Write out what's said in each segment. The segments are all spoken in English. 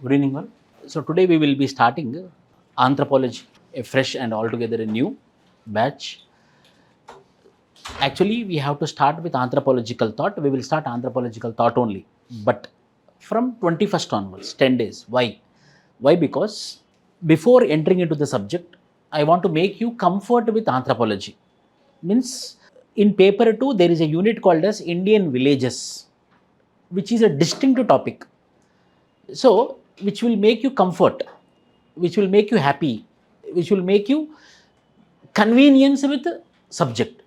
Good evening all. So today we will be starting anthropology, a fresh and altogether a new batch. Actually, we have to start with anthropological thought. We will start anthropological thought only, but from 21st onwards, 10 days. Why? Why? Because before entering into the subject, I want to make you comfort with anthropology. Means in paper 2, there is a unit called as Indian villages, which is a distinct topic. So, which will make you comfort, which will make you happy, which will make you convenience with the subject.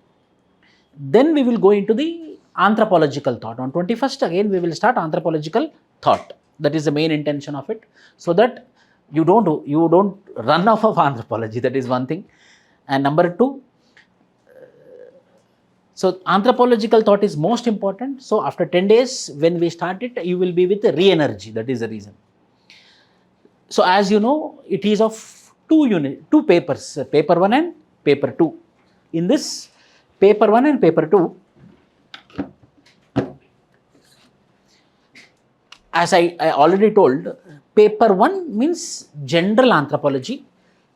Then we will go into the anthropological thought. On 21st, again, we will start anthropological thought. That is the main intention of it, so that you don't run off of anthropology. That is one thing. And number two, so anthropological thought is most important. So after 10 days, when we start it, you will be with re-energy. That is the reason. So as you know, it is of two papers, paper 1 and paper 2. In this paper 1 and paper 2, as I already told, paper 1 means general anthropology,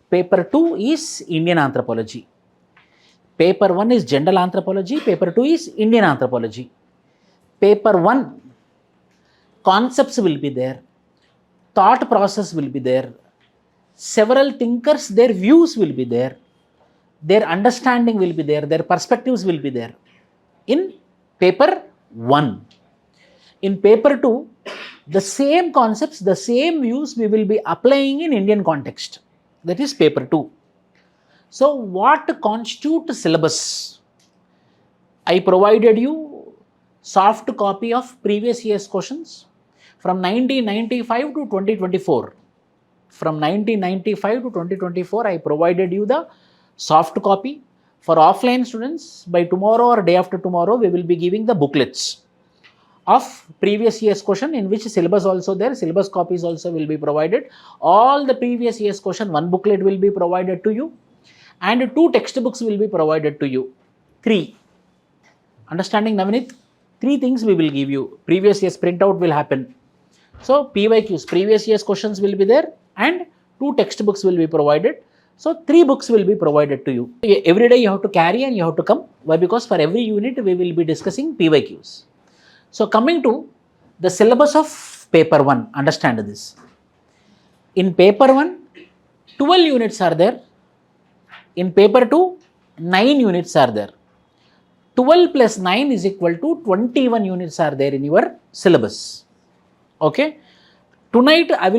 paper 2 is Indian anthropology. Paper 1 is general anthropology, paper 2 is Indian anthropology. Paper 1, concepts will be there, thought process will be there, several thinkers, their views will be there, their understanding will be there, their perspectives will be there in paper 1. In paper 2, the same concepts, the same views we will be applying in Indian context. That is paper 2. So what constitutes syllabus? I provided you soft copy of previous year's questions from 1995 to 2024. From 1995 to 2024, I provided you the soft copy. For offline students, by tomorrow or day after tomorrow, we will be giving the booklets of previous year's question, in which syllabus also there, syllabus copies also will be provided. All the previous year's question, one booklet will be provided to you, and 2 textbooks will be provided to you. 3. Understanding, Navneet? 3 things we will give you. Previous year's printout will happen. So PYQs, previous year's questions will be there, and 2 textbooks will be provided. So 3 books will be provided to you. Every day you have to carry and you have to come. Why? Because for every unit we will be discussing PYQs. So coming to the syllabus of paper 1, understand this. In paper 1, 12 units are there. In paper 2, 9 units are there. 12 plus 9 is equal to 21 units are there in your syllabus. Okay. Tonight I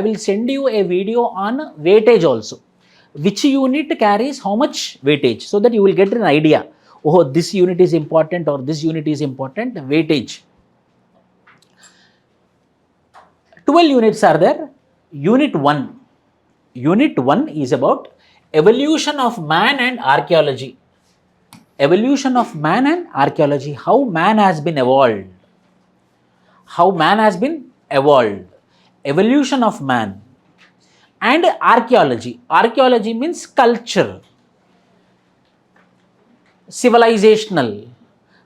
will send you a video on weightage also. Which unit carries how much weightage, so that you will get an idea. Oh, this unit is important or this unit is important, weightage. 12 units are there. Unit 1. Unit 1 is about evolution of man and archaeology. Evolution of man and archaeology. How man has been evolved. How man has been evolved. Evolution of man. And archaeology. Archaeology means culture. Civilizational.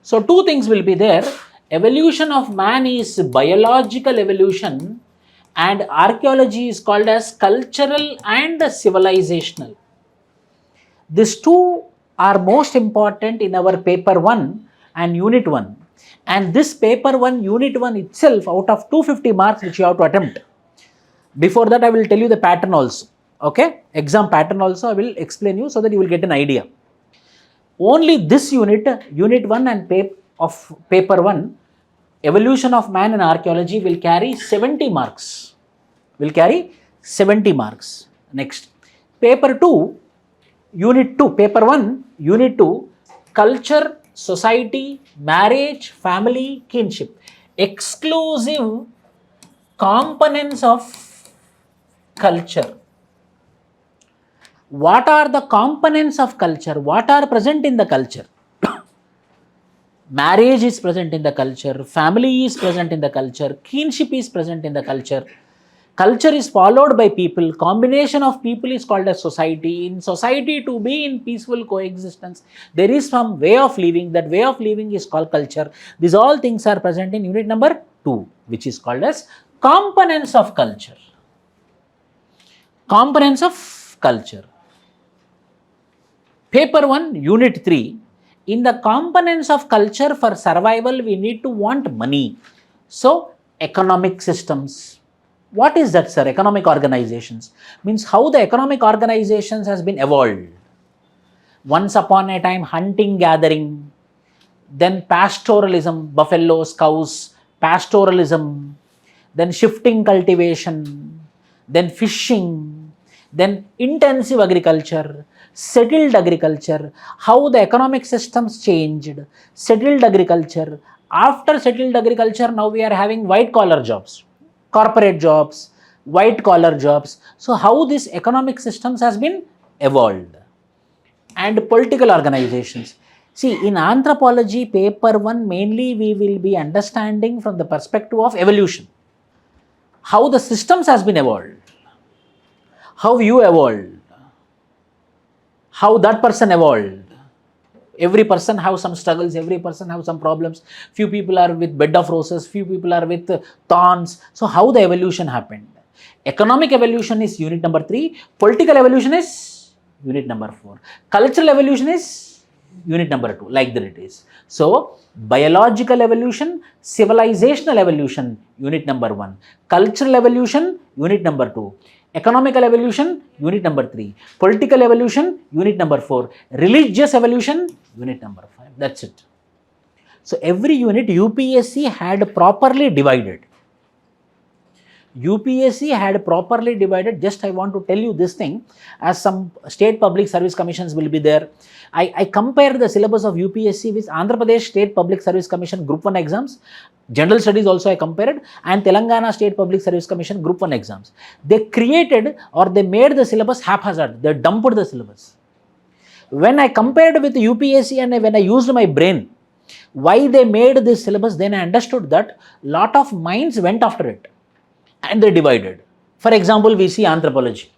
So 2 things will be there. Evolution of man is biological evolution, and archaeology is called as cultural and civilizational. These 2 are most important in our paper 1 and unit 1. And this paper 1, unit 1 itself, out of 250 marks which you have to attempt. Before that, I will tell you the pattern also. Okay? Exam pattern also I will explain you, so that you will get an idea. Only this unit, unit 1 and of paper 1, evolution of man and archaeology, will carry 70 marks. Will carry 70 marks. Next. Paper 2, unit 2, paper 1, unit 2, culture, society, marriage, family, kinship. Exclusive components of culture. What are the components of culture? What are present in the culture? Marriage is present in the culture, family is present in the culture, kinship is present in the culture. Culture is followed by people. Combination of people is called as society. In society, to be in peaceful coexistence, there is some way of living. That way of living is called culture. These all things are present in unit number 2, which is called as Components of culture. Components of culture. Paper 1, Unit 3. In the components of culture for survival, we need to want money. So, economic systems. What is that, sir? Economic organizations. Means how the economic organizations has been evolved. Once upon a time, hunting, gathering. Then pastoralism, buffaloes, cows, pastoralism. Then shifting cultivation. Then fishing. Then intensive agriculture. Settled agriculture, how the economic systems changed, settled agriculture. After settled agriculture, now we are having white collar jobs, corporate jobs, white collar jobs. So how this economic systems has been evolved. And political organizations. See, in anthropology, paper 1, mainly we will be understanding from the perspective of evolution. How the systems has been evolved. How you evolved. How that person evolved. Every person has some struggles, every person has some problems. Few people are with bed of roses, few people are with thorns. So how the evolution happened? Economic evolution is unit number 3. Political evolution is unit number 4. Cultural evolution is unit number 2, like that it is. So biological evolution, civilizational evolution, unit number 1. Cultural evolution, unit number 2. Economical evolution, unit number 3. Political evolution, unit number 4. Religious evolution, unit number 5. That's it. So every unit UPSC had properly divided. UPSC had properly divided. Just I want to tell you this thing, as some state public service commissions will be there. I compare the syllabus of UPSC with Andhra Pradesh State Public Service Commission Group 1 exams. General studies also I compared, and Telangana State Public Service Commission Group 1 exams. They created or they made the syllabus haphazard. They dumped the syllabus. When I compared with UPSC and when I used my brain, why they made this syllabus, then I understood that lot of minds went after it and they divided. For example, we see anthropology.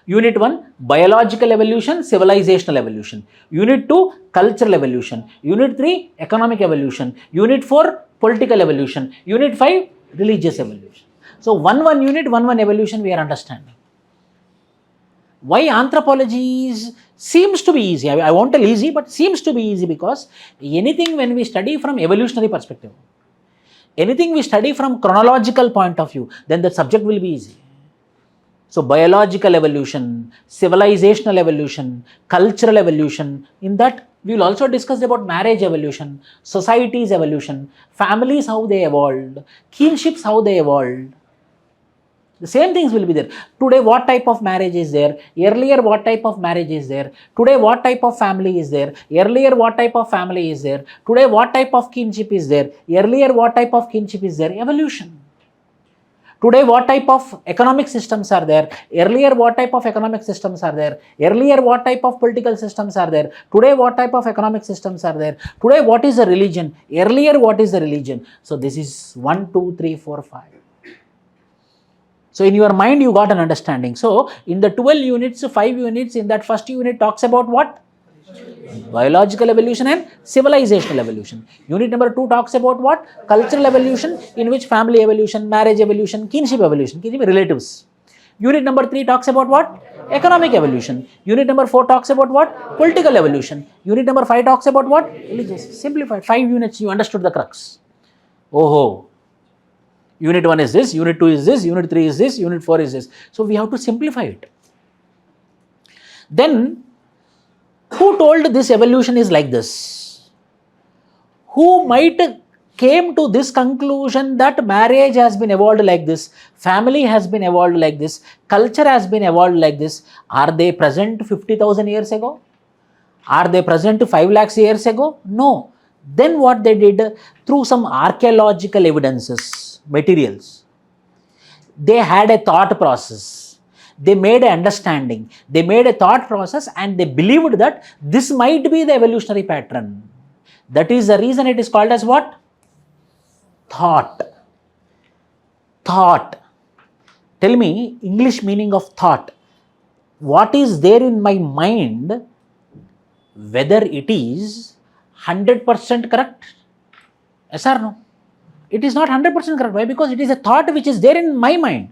Unit 1, biological evolution, civilizational evolution. Unit 2, cultural evolution. Unit 3, economic evolution. Unit 4, political evolution. Unit 5, religious evolution. So, one unit, one evolution we are understanding. Why anthropology seems to be easy? I won't tell easy, but seems to be easy because anything when we study from evolutionary perspective, anything we study from chronological point of view, then the subject will be easy. So biological evolution, civilizational evolution, cultural evolution, in that we will also discuss about marriage evolution, society's evolution, families how they evolved, kinships how they evolved. The same things will be there. Today what type of marriage is there? Earlier what type of marriage is there? Today what type of family is there? Earlier what type of family is there? Today what type of kinship is there? Earlier what type of kinship is there? Evolution. Today what type of economic systems are there? Earlier what type of economic systems are there? Earlier what type of political systems are there? Today what type of economic systems are there? Today what is the religion? Earlier what is the religion? So this is 1, 2, 3, 4, 5. So in your mind you got an understanding. So in the 12 units, 5 units, in that first unit talks about what? Biological evolution and civilizational evolution. Unit number 2 talks about what? Cultural evolution, in which family evolution, marriage evolution, kinship evolution, relatives. Unit number 3 talks about what? Economic evolution. Unit number 4 talks about what? Political evolution. Unit number 5 talks about what? Religious. Simplified. 5 units, you understood the crux. Oh. Unit 1 is this, Unit 2 is this, Unit 3 is this, Unit 4 is this. So we have to simplify it. Then, who told this evolution is like this? Who might came to this conclusion that marriage has been evolved like this, family has been evolved like this, culture has been evolved like this? Are they present 50,000 years ago? Are they present 5 lakhs years ago? No. Then what they did, through some archaeological evidences, materials, they had a thought process. They made an understanding. They made a thought process and they believed that this might be the evolutionary pattern. That is the reason it is called as what? Thought. Thought. Tell me, English meaning of thought. What is there in my mind, whether it is 100% correct? Yes or no? It is not 100% correct. Why? Because it is a thought which is there in my mind.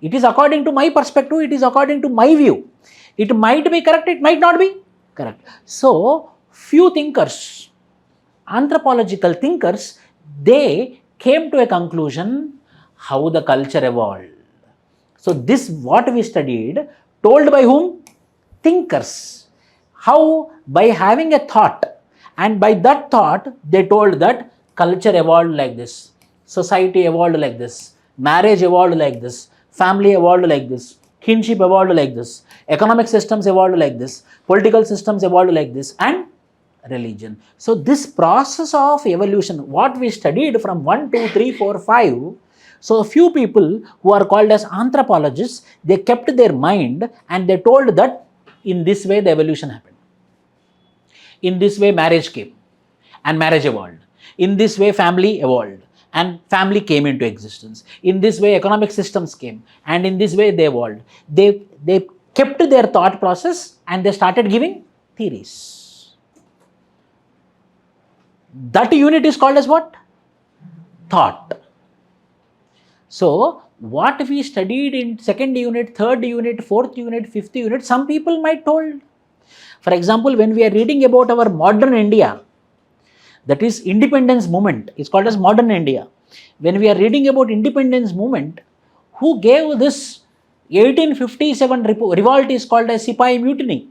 It is according to my perspective, it is according to my view. It might be correct, it might not be correct. So, few thinkers, anthropological thinkers, they came to a conclusion how the culture evolved. So, this what we studied, told by whom? Thinkers. How? By having a thought, and by that thought, they told that culture evolved like this, society evolved like this, marriage evolved like this, family evolved like this, kinship evolved like this, economic systems evolved like this, political systems evolved like this, and religion. So this process of evolution, what we studied from 1, 2, 3, 4, 5, so a few people who are called as anthropologists, they kept their mind and they told that in this way the evolution happened. In this way marriage came and marriage evolved. In this way family evolved and family came into existence. In this way economic systems came and in this way they evolved. They kept their thought process and they started giving theories. That unit is called as what? Thought. So, what we studied in second unit, third unit, fourth unit, fifth unit, some people might told. For example, when we are reading about our modern India, that is independence movement, it's called as modern India. When we are reading about independence movement, who gave this 1857 revolt is called as Sipahi mutiny.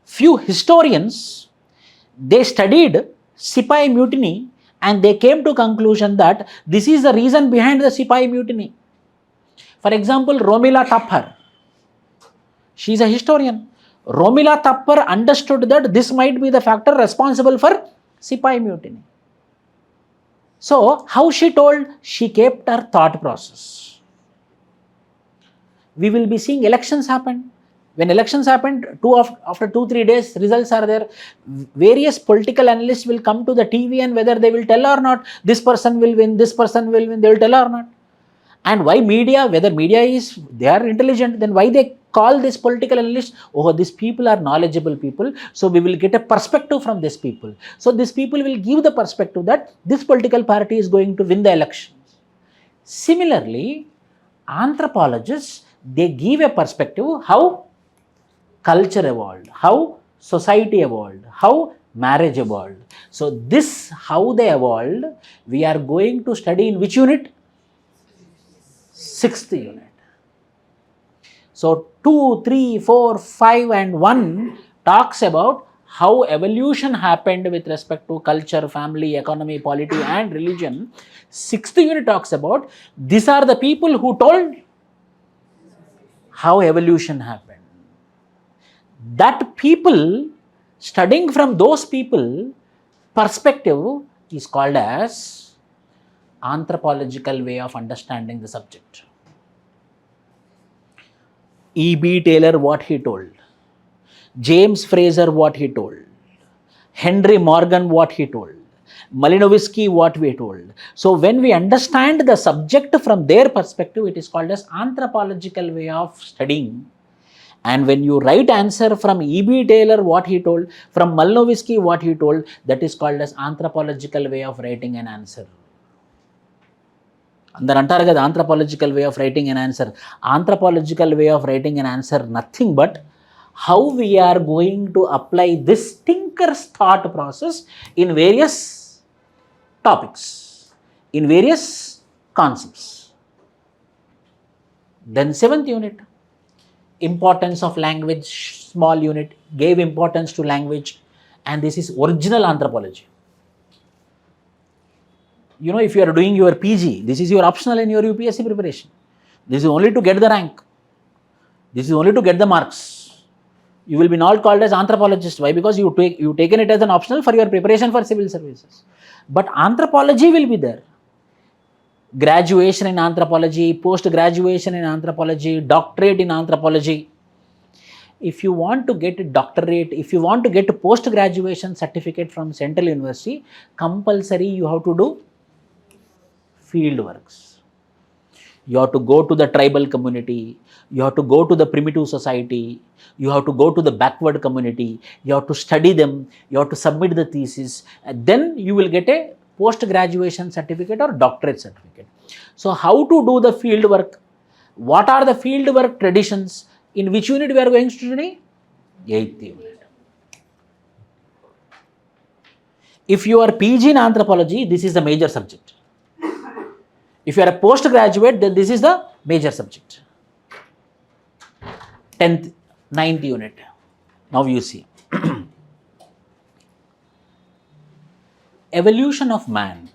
Few historians, they studied Sipahi mutiny and they came to conclusion that this is the reason behind the Sipahi mutiny. For example, Romila Thapar, she is a historian. Romila Thapar understood that this might be the factor responsible for Sipahi mutiny. So, how she told? She kept her thought process. We will be seeing elections happen. When elections happened, after 2-3 days, results are there. Various political analysts will come to the TV and whether they will tell or not, this person will win, this person will win, they will tell or not. And why media, whether media is, they are intelligent, then why they call this political analyst, oh, these people are knowledgeable people, so we will get a perspective from these people. So these people will give the perspective that this political party is going to win the elections. Similarly, anthropologists, they give a perspective how culture evolved, how society evolved, how marriage evolved. So this, how they evolved, we are going to study in which unit? 6th unit. So 2, 3, 4, 5 and 1 talks about how evolution happened with respect to culture, family, economy, polity and religion. 6th unit talks about these are the people who told how evolution happened. That people, studying from those people, perspective is called as anthropological way of understanding the subject. E.B. Taylor, what he told. James Fraser, what he told. Henry Morgan, what he told. Malinowski, what we told. So when we understand the subject from their perspective, it is called as anthropological way of studying. And when you write answer from E.B. Taylor, what he told, from Malinowski, what he told, that is called as anthropological way of writing an answer. అందరు అంటారు కదా anthropological way of writing an answer. Anthropological way of writing an answer, nothing but how we are going to apply this thinker's thought process in various topics, in various concepts. Then 7th unit, importance of language, small unit, gave importance to language, and this is original anthropology. You know, if you are doing your PG, this is your optional in your UPSC preparation. This is only to get the rank. This is only to get the marks. You will be not called as anthropologist. Why? Because you taken it as an optional for your preparation for civil services. But anthropology will be there. Graduation in anthropology, post-graduation in anthropology, doctorate in anthropology. If you want to get a doctorate, if you want to get a post-graduation certificate from Central University, compulsory you have to do field works. You have to go to the tribal community, you have to go to the primitive society, you have to go to the backward community, you have to study them, you have to submit the thesis, and then you will get a post-graduation certificate or doctorate certificate. So how to do the field work? What are the field work traditions? In which unit we are going to study? 8th unit. If you are PG in anthropology, this is the major subject. If you are a postgraduate, then this is the major subject. 10th, 9th unit. Now you see. Evolution of man.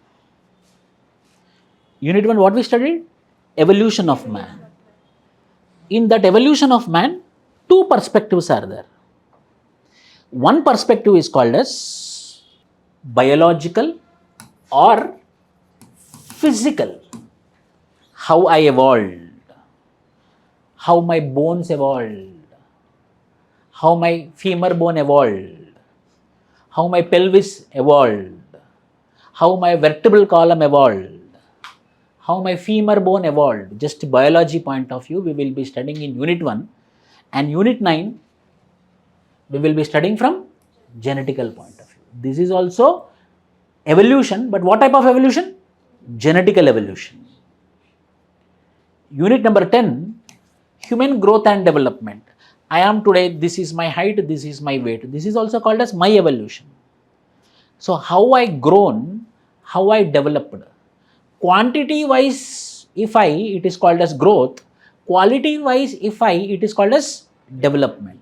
Unit 1, what we studied? Evolution of man. In that evolution of man, two perspectives are there. One perspective is called as biological or physical. How I evolved, how my bones evolved, how my femur bone evolved, how my pelvis evolved, how my vertebral column evolved, how my femur bone evolved. Just biology point of view, we will be studying in unit 1, and unit 9, we will be studying from genetical point of view. This is also evolution, but what type of evolution? Genetical evolution. Unit number 10, human growth and development. I am today, this is my height, this is my weight. This is also called as my evolution. So how I grown, how I developed. Quantity wise, it is called as growth. Quality wise, it is called as development.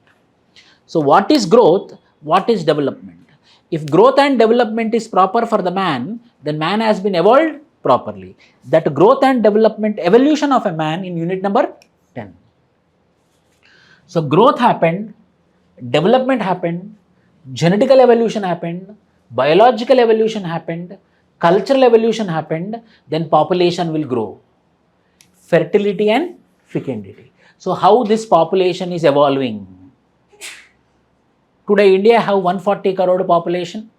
So what is growth? What is development? If growth and development is proper for the man, then man has been evolved properly. That growth and development, evolution of a man in unit number 10. So growth happened, development happened, genetical evolution happened, biological evolution happened, cultural evolution happened, then population will grow. Fertility and fecundity. So how this population is evolving? Today India have 140 crore population.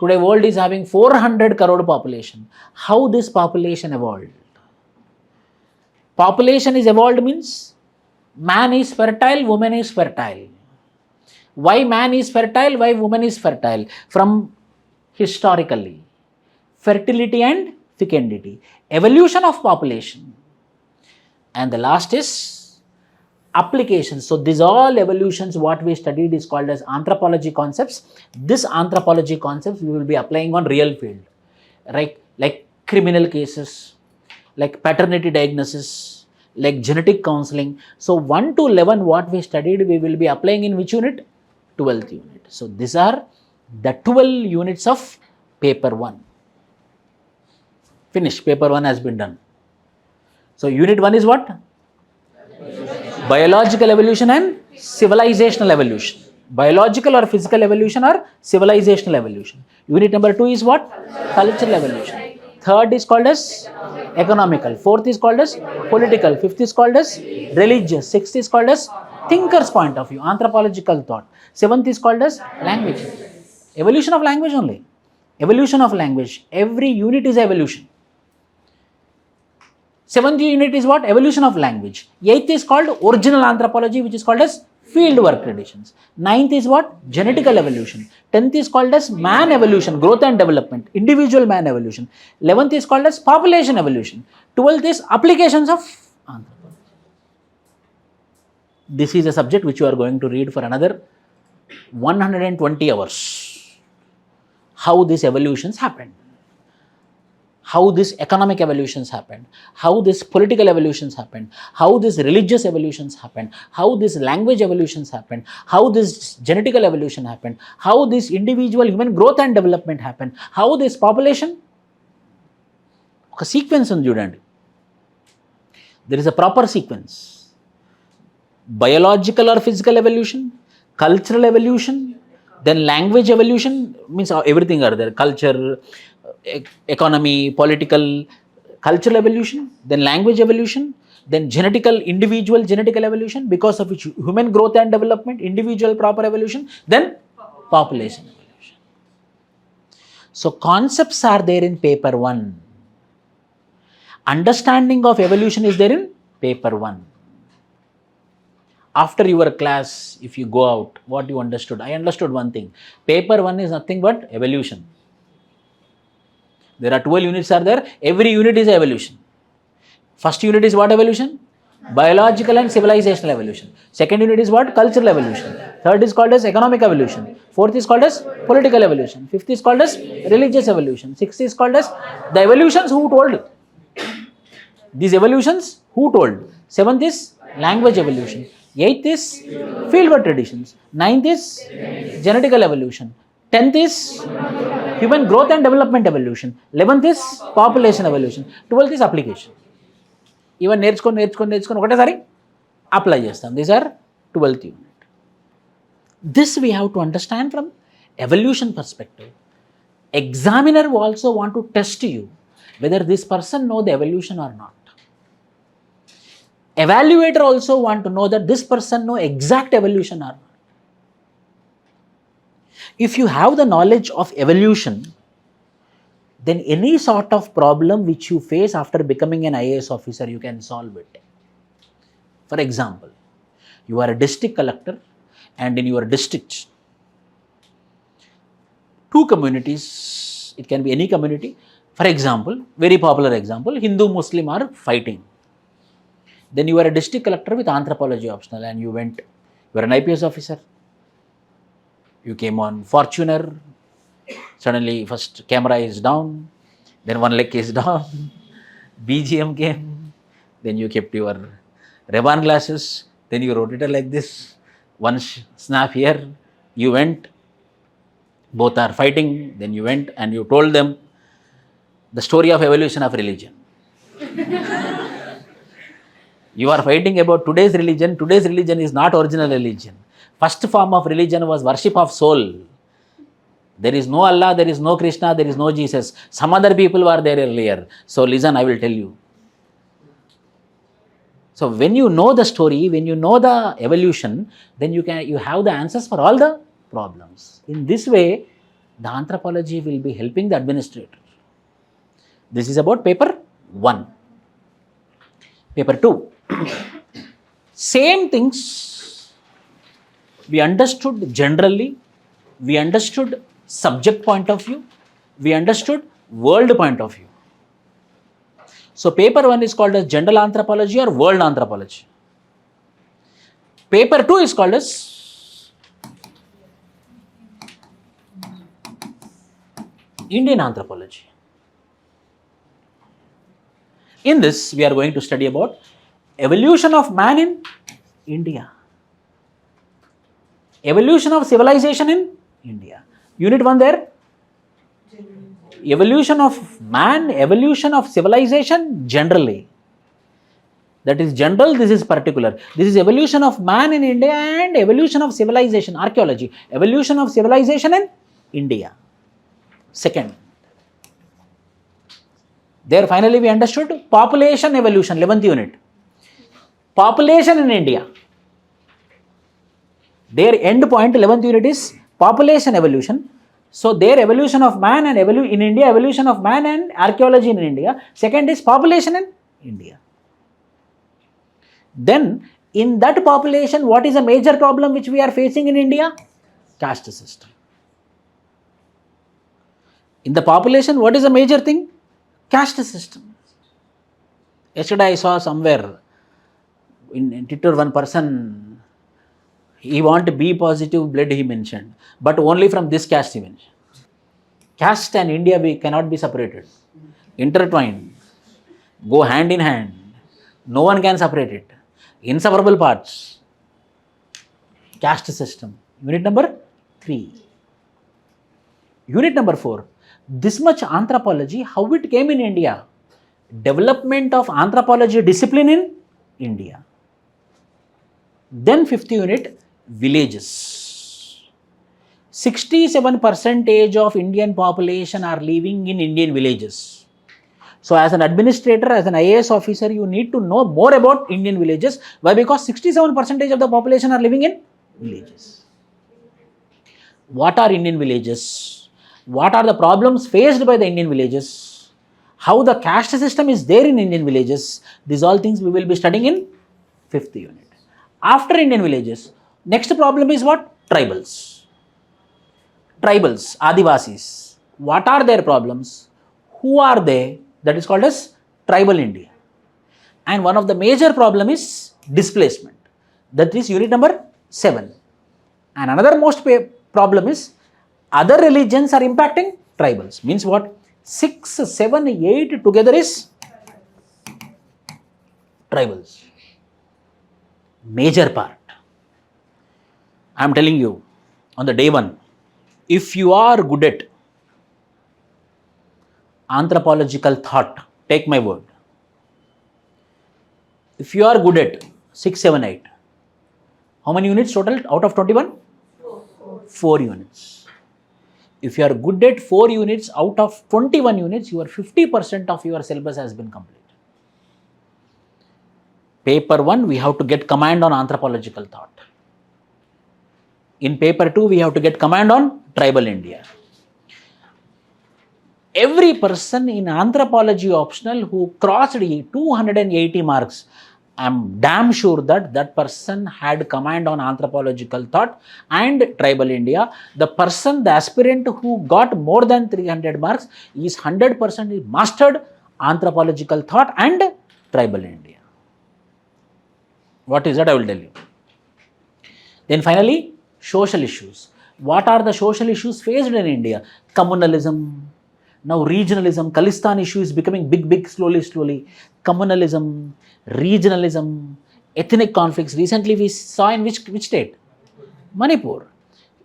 Today world is having 400 crore population. How this population evolved? Population is evolved means man is fertile, woman is fertile. Why man is fertile? Why woman is fertile? From historically, fertility and fecundity, evolution of population. And the last is applications. So these all evolutions what we studied is called as anthropology concepts. This anthropology concepts we will be applying on real field, right? Like criminal cases, like paternity diagnosis, like genetic counseling. So 1 to 11 what we studied we will be applying in which unit? 12th unit. So these are the 12 units of paper 1. Finish. Paper 1 has been done. So unit 1 is what? Biological evolution and civilizational evolution. Biological or physical evolution or civilizational evolution. Unit number 2 is what? Cultural evolution. Third is called as economical. Fourth is called as political. Fifth is called as religious. Sixth is called as thinker's point of view, anthropological thought. Seventh is called as language. Evolution of language only. Evolution of language. Every unit is evolution. 7th unit is what? Evolution of language. 8th is called original anthropology, which is called as field work traditions. 9th is what? Genetical evolution. 10th is called as man evolution, growth and development, individual man evolution. 11th is called as population evolution. 12th is applications of anthropology. This is a subject which you are going to read for another 120 hours. How these evolutions happened. How these economic evolutions happened, how these political evolutions happened, how these religious evolutions happened, how these language evolutions happened, how this genetical evolution happened, how this individual human growth and development happened, how this population. A sequence on Judandy. There is a proper sequence. Biological or physical evolution, cultural evolution, then language evolution, means everything are there, culture, economy, political, cultural evolution, then language evolution, then individual genetical evolution, because of which human growth and development, individual proper evolution, then population evolution. So concepts are there in paper 1. Understanding of evolution is there in paper 1. After your class, if you go out, what you understood? I understood one thing. Paper 1 is nothing but evolution. There are 12 units are there. Every unit is evolution. First unit is what evolution? Biological and civilizational evolution. Second unit is what? Cultural evolution. Third is called as economic evolution. Fourth is called as political evolution. Fifth is called as religious evolution. Sixth is called as the evolutions who told. These evolutions who told. Seventh is language evolution. Eighth is fieldwork traditions. Ninth is genetical evolution. 10th is human growth and development evolution. 11th is population evolution. 12th is application. Even నేర్చుకొని ఒకటేసారి apply చేస్తాం. These are 12th unit. This we have to understand from evolution perspective. Examiner also want to test you whether this person know the evolution or not. Evaluator also want to know that this person know exact evolution or not. If you have the knowledge of evolution, then any sort of problem which you face after becoming an IAS officer, you can solve it. For example, you are a district collector and in your district, two communities, it can be any community. For example, very popular example, Hindu Muslim are fighting. Then you are a district collector with anthropology optional and you went, you are an IPS officer. You came on Fortuner, suddenly first camera is down, then one leg is down, BGM came, then you kept your Ray-Ban glasses, then you rotated like this, one snap here, you went, both are fighting, then you went and you told them the story of evolution of religion. You are fighting about today's religion is not original religion. First form of religion was worship of soul. There is no Allah, there is no Krishna, there is no Jesus. Some other people were there earlier. So listen, I will tell you. So when you know the story, when you know the evolution, then you have the answers for all the problems. In this way, the anthropology will be helping the administrator. This is about paper 1. Paper 2. Same things we understood generally, we understood subject point of view, we understood world point of view. So paper 1 is called as general anthropology or world anthropology. Paper 2 is called as Indian anthropology. In this, we are going to study about evolution of man in India. Evolution of civilization in India. Unit 1 there. Evolution of man, evolution of civilization generally. That is general, this is particular. This is evolution of man in India and evolution of civilization, archaeology. Evolution of civilization in India. Second. There finally we understood population evolution, 11th unit. Population in India. Their end point, 11th unit is population evolution. So their evolution of man and in India, evolution of man and archaeology in India. Second is population in India. Then in that population, what is a major problem which we are facing in India? Caste system. In the population, what is a major thing? Caste system. Yesterday I saw somewhere in Twitter one person, he want B positive blood he mentioned, but only from this caste he mentioned. Caste and India cannot be separated, intertwined, go hand in hand. No one can separate it. Inseparable parts. Caste system. Unit number 3. Unit number 4. This much anthropology, how it came in India. Development of anthropology discipline in India. Then 5th unit, villages. 67% of Indian population are living in Indian villages. So as an administrator, as an IAS officer, you need to know more about Indian villages. Why? Because 67% of the population are living in villages. What are Indian villages? What are the problems faced by the Indian villages? How the caste system is there in Indian villages? These all things we will be studying in 5th unit. After Indian villages, next problem is what? Tribals, Adivasis. What are their problems? Who are they? That is called as tribal India. And one of the major problem is displacement. That is unit number 7. And another most problem is other religions are impacting tribals. Means what? 6, 7, 8 together is tribals. Major part. I am telling you on the day 1, if you are good at anthropological thought, take my word. If you are good at 6, 7, 8, how many units total out of 21? 4 units. If you are good at 4 units out of 21 units, your 50% of your syllabus has been complete. Paper 1, we have to get command on anthropological thought. In paper 2, we have to get command on tribal India. Every person in anthropology optional who crossed 280 marks, I am damn sure that that person had command on anthropological thought and tribal India. The person, the aspirant who got more than 300 marks is 100% mastered anthropological thought and tribal India. What is that? I will tell you. Then finally, social issues. What are the social issues faced in India? Communalism. Now regionalism, Khalistan issue is becoming big, slowly. Communalism, regionalism, ethnic conflicts. Recently we saw in which state? Manipur.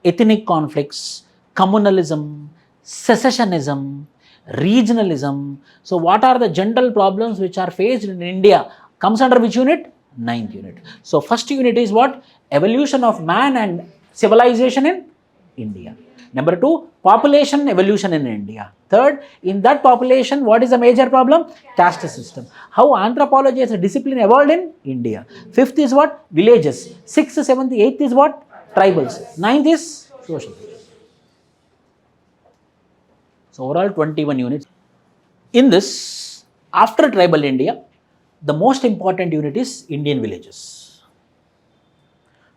Ethnic conflicts, communalism, secessionism, regionalism. So what are the general problems which are faced in India? Comes under which unit? 9th unit. So first unit is what? Evolution of man and civilization in India. Number 2, population evolution in India. Third, in that population, what is the major problem? Caste system. How anthropology as a discipline evolved in India. 5th is what? Villages. 6th, 7th, 8th is what? Tribals. 9th is social. So overall 21 units. In this, after tribal India, the most important unit is Indian villages.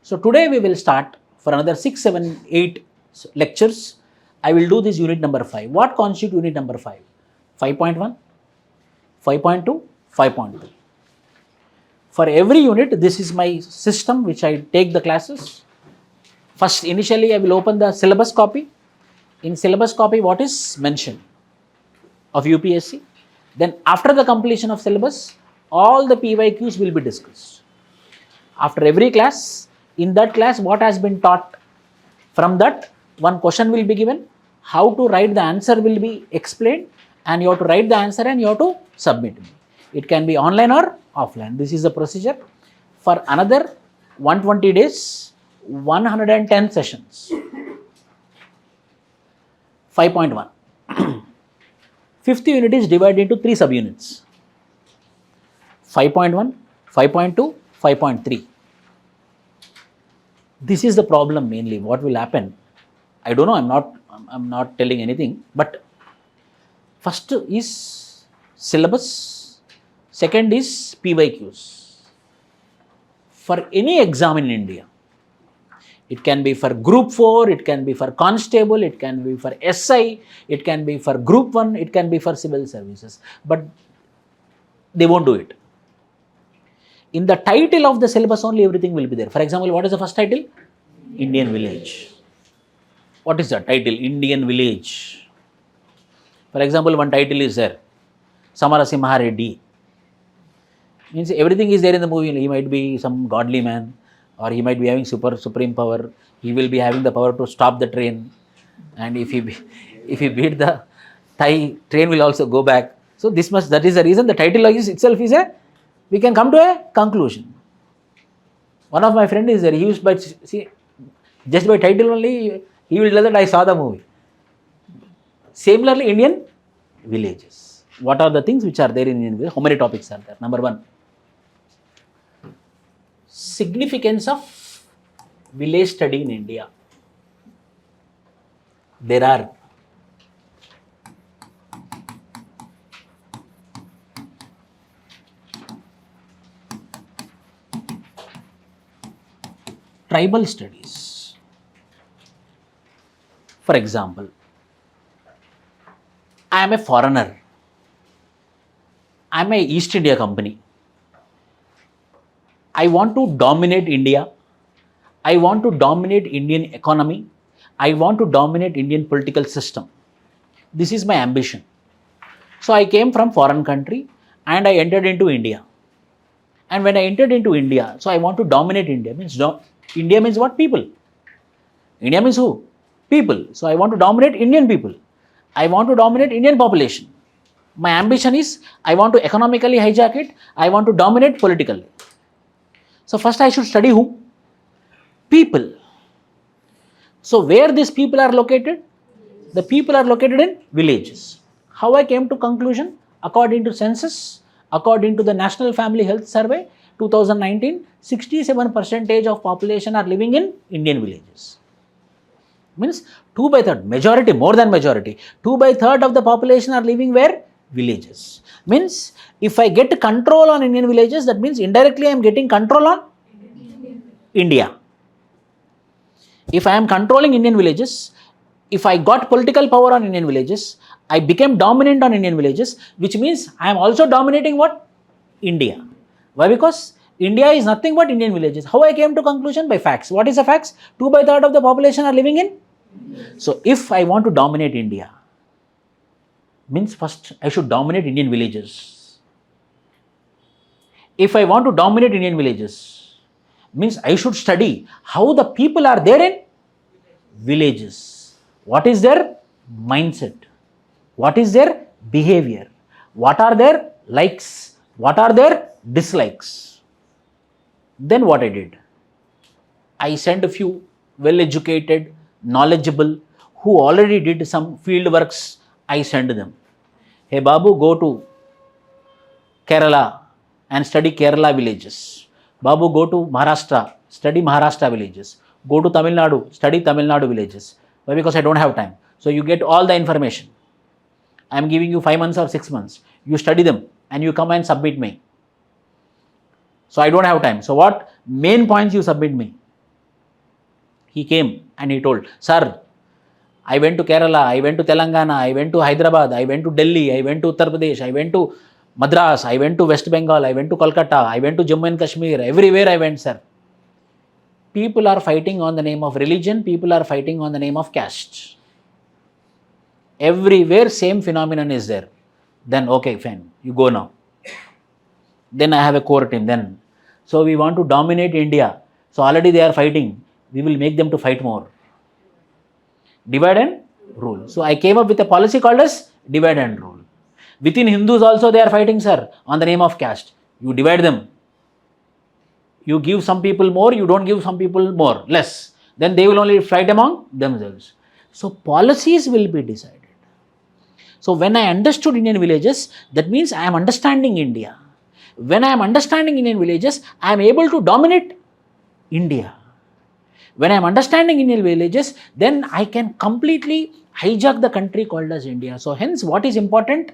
So today we will start for another 6, 7, 8 lectures. I will do this unit number 5. What constitutes unit number 5? 5.1, 5.2, 5.3. For every unit, this is my system which I take the classes. First, initially I will open the syllabus copy. In syllabus copy, what is mentioned of UPSC? Then after the completion of syllabus, all the PYQs will be discussed. After every class, in that class, what has been taught? From that, one question will be given, how to write the answer will be explained, and you have to write the answer and you have to submit. It can be online or offline. This is the procedure. For another 120 days, 110 sessions. 5.1. 5th unit is divided into 3 subunits. 5.1, 5.2, 5.3. This is the problem mainly. What will happen? I don't know. I'm not telling anything. But first is syllabus. Second is PYQs. For any exam in India, it can be for Group 4, it can be for Constable, it can be for SI, it can be for Group 1, it can be for Civil Services. But they won't do it. In the title of the syllabus only, everything will be there. For example, what is the first title? Indian Village. What is the title? Indian Village. For example, one title is there. Samarasimha Reddy. Means everything is there in the movie. He might be some godly man, or he might be having supreme power. He will be having the power to stop the train. And if he beat the Thai, train will also go back. So that is the reason the title itself is we can come to a conclusion. One of my friend is there. He used just by title only, he will tell that I saw the movie. Similarly, Indian villages. What are the things which are there in Indian villages? How many topics are there? Number 1, significance of village study in India. There are tribal studies. For example, I am a foreigner I'm a East India Company. I want to dominate India. I want to dominate Indian economy. I want to dominate Indian political system. This is my ambition. So I came from foreign country and I entered into India. And when I entered into India, so I want to dominate India. India means what? People. India means who? People. So I want to dominate Indian people. I want to dominate Indian population. My ambition is I want to economically hijack it. I want to dominate politically. So first I should study who? People. So where these people are located? The people are located in villages. How I came to conclusion? According to census, according to the National Family Health Survey 2019, 67% of population are living in Indian villages. Means 2/3, majority, more than majority. 2/3 of the population are living where? Villages. Means if I get control on Indian villages, that means indirectly I am getting control on India. If I am controlling Indian villages, if I got political power on Indian villages, I became dominant on Indian villages, which means I am also dominating what? India. Why? Because India is nothing but Indian villages. How I came to conclusion? By facts. What is the facts? 2/3 of the population are living in. So if I want to dominate India, means first I should dominate Indian villages. If I want to dominate Indian villages, means I should study how the people are there in villages. What is their mindset? What is their behavior? What are their likes? What are their dislikes? Then what I did? I sent a few well-educated, knowledgeable, who already did some field works. I sent them. Hey Babu, go to Kerala and study Kerala villages. Babu, go to Maharashtra, study Maharashtra villages. Go to Tamil Nadu, study Tamil Nadu villages. Why? Because I don't have time. So you get all the information. I am giving you 5 months or 6 months. You study them and you come and submit me. So I don't have time. So what main points you submit me? He came and he told, sir, I went to Kerala, I went to Telangana, I went to Hyderabad, I went to Delhi, I went to Uttar Pradesh, I went to Madras, I went to West Bengal, I went to Kolkata, I went to Jammu and Kashmir, everywhere I went, sir. People are fighting on the name of religion, people are fighting on the name of caste. Everywhere same phenomenon is there. Then okay, fine, you go now. Then I have a core team then. So we want to dominate India. So already they are fighting. We will make them to fight more. Divide and rule. So I came up with a policy called as divide and rule. Within Hindus also they are fighting, sir, on the name of caste. You divide them. You give some people more, you don't give some people more, less. Then they will only fight among themselves. So policies will be decided. So when I understood Indian villages, that means I am understanding India. When I am understanding Indian villages, I am able to dominate India. When I am understanding Indian villages, then I can completely hijack the country called as India. So hence what is important?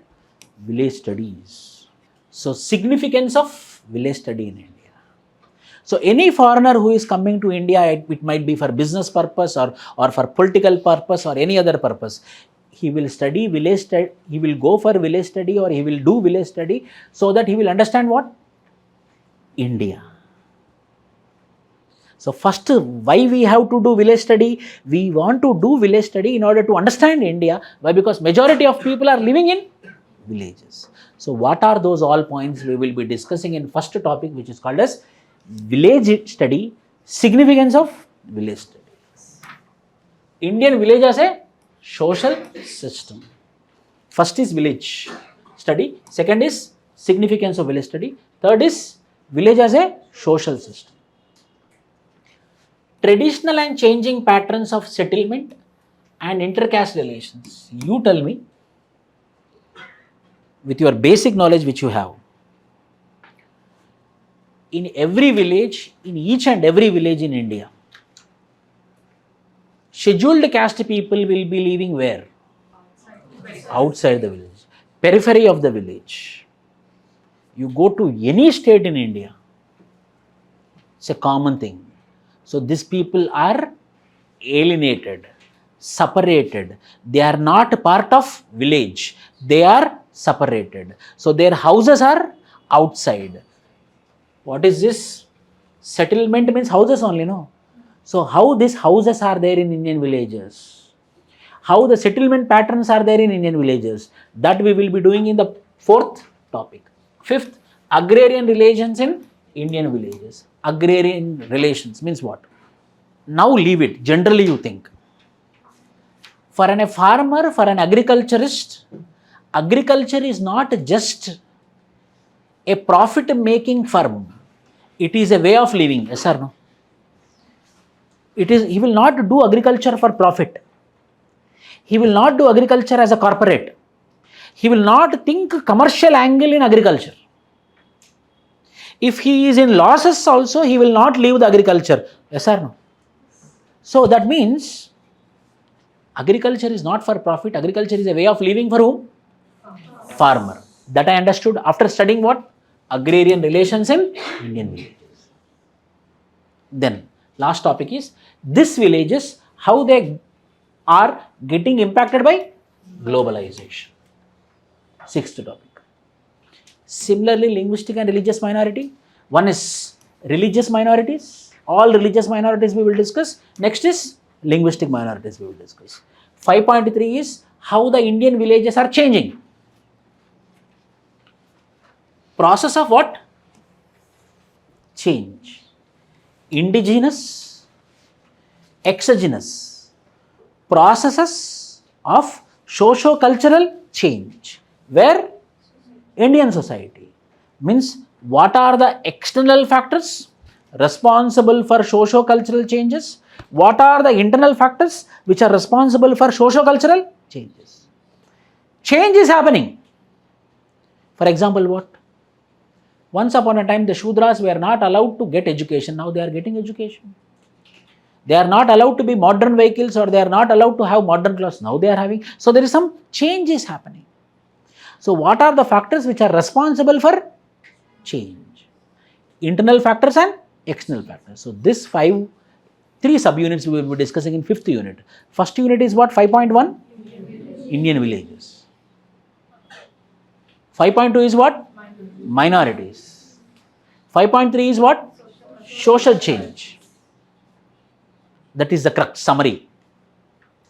Village studies. So significance of village study in India. So any foreigner who is coming to India, it might be for business purpose or for political purpose or any other purpose. He will study village study, he will go for village study or he will do village study so that he will understand what? India. So first, why we have to do village study? We want to do village study in order to understand India. Why? Because majority of people are living in villages. So what are those all points we will be discussing in first topic, which is called as village study, significance of village study. Indian village as a social system. First is village study, second is significance of village study, third is village as a social system. Traditional and changing patterns of settlement and intercaste relations. You tell me, with your basic knowledge which you have, in every village, in each and every village in India, scheduled caste people will be living where? Outside the village, periphery of the village. You go to any state in India, it's a common thing. So these people are alienated, separated. They are not part of village. They are separated. So their houses are outside. What is this? Settlement means houses only, no? So how these houses are there in Indian villages? How the settlement patterns are there in Indian villages? That we will be doing in the fourth topic. Fifth, agrarian relations in Indian villages. Agrarian relations means what? Now leave it. Generally you think. For a farmer, for an agriculturist, agriculture is not just a profit-making firm. It is a way of living. Yes or no? He will not do agriculture for profit. He will not do agriculture as a corporate. He will not think commercial angle in agriculture. If he is in losses also, he will not leave the agriculture. Yes or no? So that means agriculture is not for profit. Agriculture is a way of living for whom? Farmer. That I understood after studying what? Agrarian relations in Indian villages. Then last topic is these villages, how they are getting impacted by globalization. Sixth topic. Similarly, linguistic and religious minority. One is religious minorities. All religious minorities we will discuss. Next is linguistic minorities we will discuss. 5.3 is how the Indian villages are changing. Process of what? Change. Indigenous, exogenous processes of socio-cultural change. Where? Indian society. Means what are the external factors responsible for socio-cultural changes? What are the internal factors which are responsible for socio-cultural changes? Change is happening. For example, what? Once upon a time, the Shudras were not allowed to get education. Now they are getting education. They are not allowed to be modern vehicles, or they are not allowed to have modern clothes. Now they are having. So there is some changes happening. So what are the factors which are responsible for change? Internal factors and external factors. So this three subunits we will be discussing in fifth unit. First unit is what? 5.1? Indian villages. 5.2 is what? Minorities. 5.3 is what? Social change. That is the crux, summary.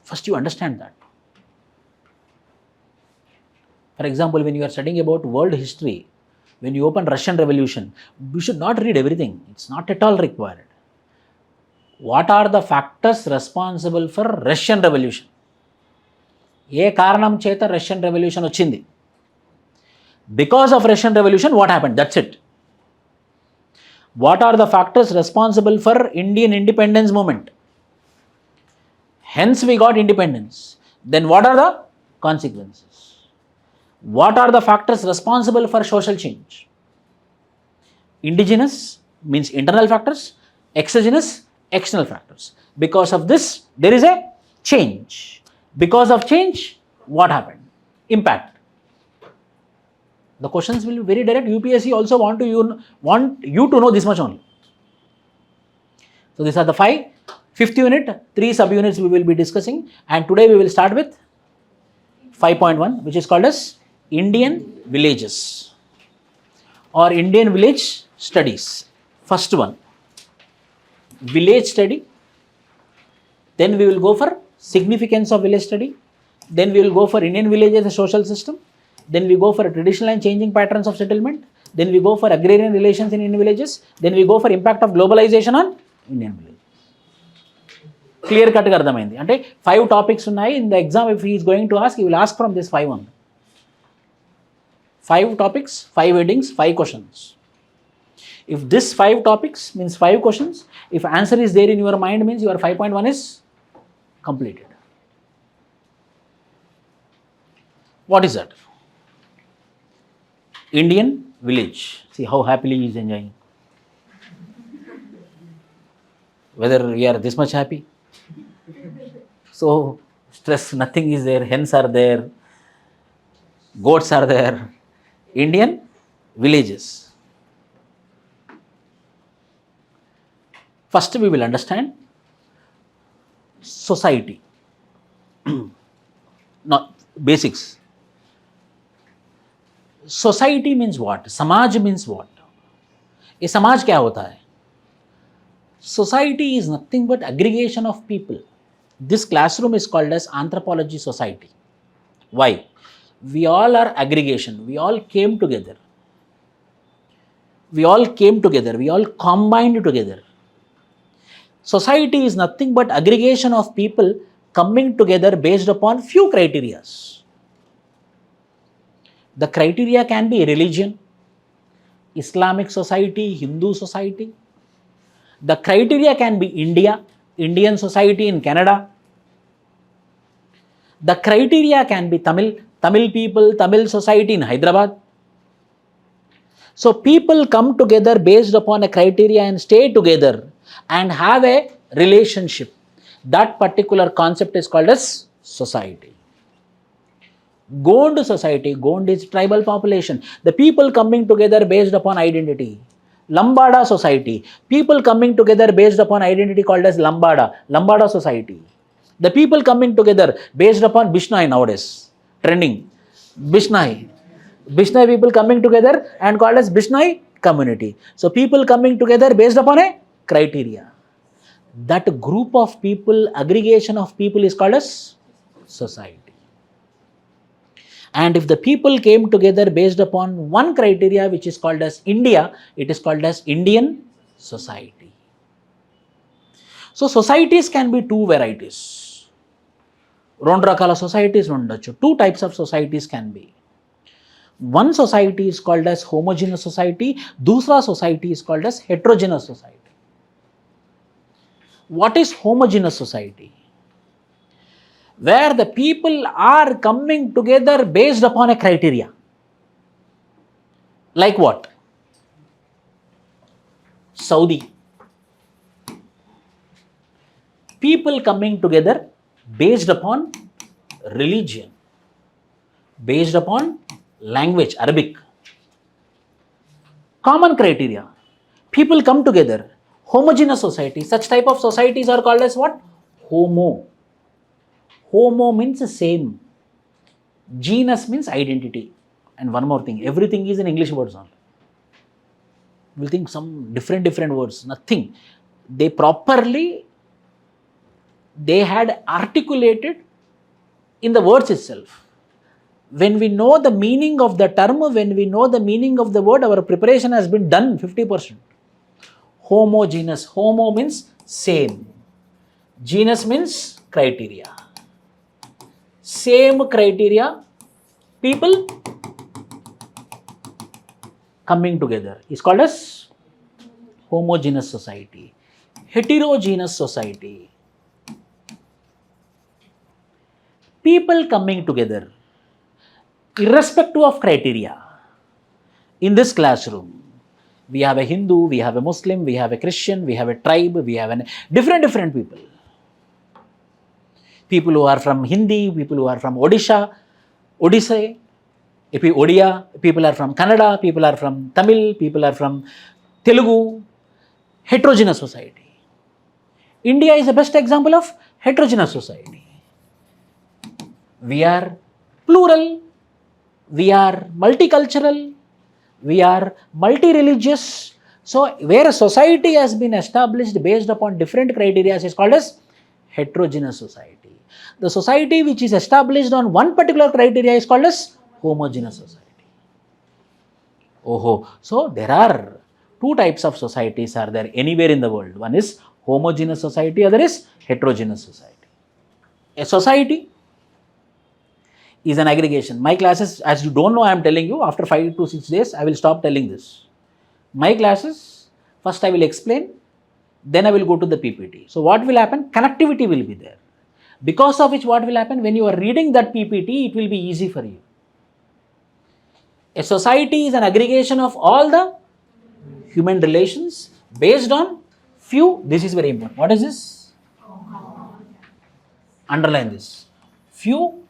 First you understand that. For example, when you are studying about world history, when you open Russian Revolution, you should not read everything. It's not at all required. What are the factors responsible for Russian Revolution? ఏ కారణం చేత Russian Revolution వచ్చింది? Because of Russian Revolution, what happened? That's it. What are the factors responsible for Indian independence movement? Hence we got independence. Then what are the consequences? What are the factors responsible for social change? Indigenous means internal factors, exogenous, external factors. Because of this, there is a change. Because of change, what happened? Impact. The questions will be very direct. UPSC also want you to know this much only. So these are the fifth unit, 3 subunits we will be discussing, and today we will start with 5.1, which is called as Indian villages or Indian village studies. First one, village study. Then we will go for significance of village study. Then we will go for Indian village as a social system. Then we go for traditional and changing patterns of settlement. Then we go for agrarian relations in Indian villages. Then we go for impact of globalization on Indian villages. Clear cut గా అర్థమైంది. అంటే 5 topics ఉన్నాయి. In the exam, if he is going to ask, he will ask from this 5 only. 5 topics, 5 headings, 5 questions. If this 5 topics means 5 questions, if answer is there in your mind, means your 5.1 is completed. What is that? Indian village. See how happily he is enjoying. Whether we are this much happy. So stress, nothing is there. Hens are there. Goats are there. Indian villages. First we will understand society. Not basics. Society means what, समाज means what, ये समाज क्या होता है? Society is nothing but aggregation of people. This classroom is called as Anthropology Society. Why? We all are aggregation, we all came together, we all combined together. Society is nothing but aggregation of people coming together based upon few criteria. The criteria can be religion, Islamic society, Hindu society. The criteria can be India, Indian society in Canada. The criteria can be Tamil people, Tamil society in Hyderabad. So people come together based upon a criteria and stay together and have a relationship. That particular concept is called as society. Gond society, Gond is tribal population. The people coming together based upon identity. Lambada society, people coming together based upon identity called as Lambada society. The people coming together based upon Vishnu nowadays, trending, Vishnu people coming together and called as Vishnu community. So people coming together based upon a criteria. That group of people, aggregation of people is called as society. And if the people came together based upon one criteria which is called as India, it is called as Indian society. So societies can be two varieties. రెండు రకాల societies ఉండొచ్చు. Two types of societies can be. One society is called as homogeneous society, दूसरा society is called as heterogeneous society. What is homogeneous society? Where the people are coming together based upon a criteria. Like what? Saudi. People coming together based upon religion, based upon language, Arabic. Common criteria. People come together. Homogeneous society. Such type of societies are called as what? Homo. Homo means same. Genus means identity. And one more thing, everything is in English words only. We'll think some different words. Nothing. They had articulated in the words itself. When we know the meaning of the term, when we know the meaning of the word, our preparation has been done 50%. Homogeneous. Homo means same. Genus means criteria. Same criteria, people coming together is called as homogeneous society. Heterogeneous society, people coming together irrespective of criteria. In this classroom, we have a Hindu, we have a Muslim, we have a Christian, we have a tribe, we have different people. People who are from Hindi, people who are from Odisha, Odia, people are from Kannada, people are from Tamil, people are from Telugu. Heterogeneous society. India is the best example of heterogeneous society. We are plural, we are multicultural, we are multi-religious. So where a society has been established based upon different criteria is called as heterogeneous society. The society which is established on one particular criteria is called as homogeneous society. So there are two types of societies are there anywhere in the world. One is homogeneous society, other is heterogeneous society. A society is an aggregation. My classes, as you don't know, I am telling you, after 5 to 6 days, I will stop telling this. My classes, first I will explain, then I will go to the PPT. So what will happen? Connectivity will be there. Because of which what will happen? When you are reading that PPT, it will be easy for you. A society is an aggregation of all the human relations based on few, this is very important. What is this? Underline this. Few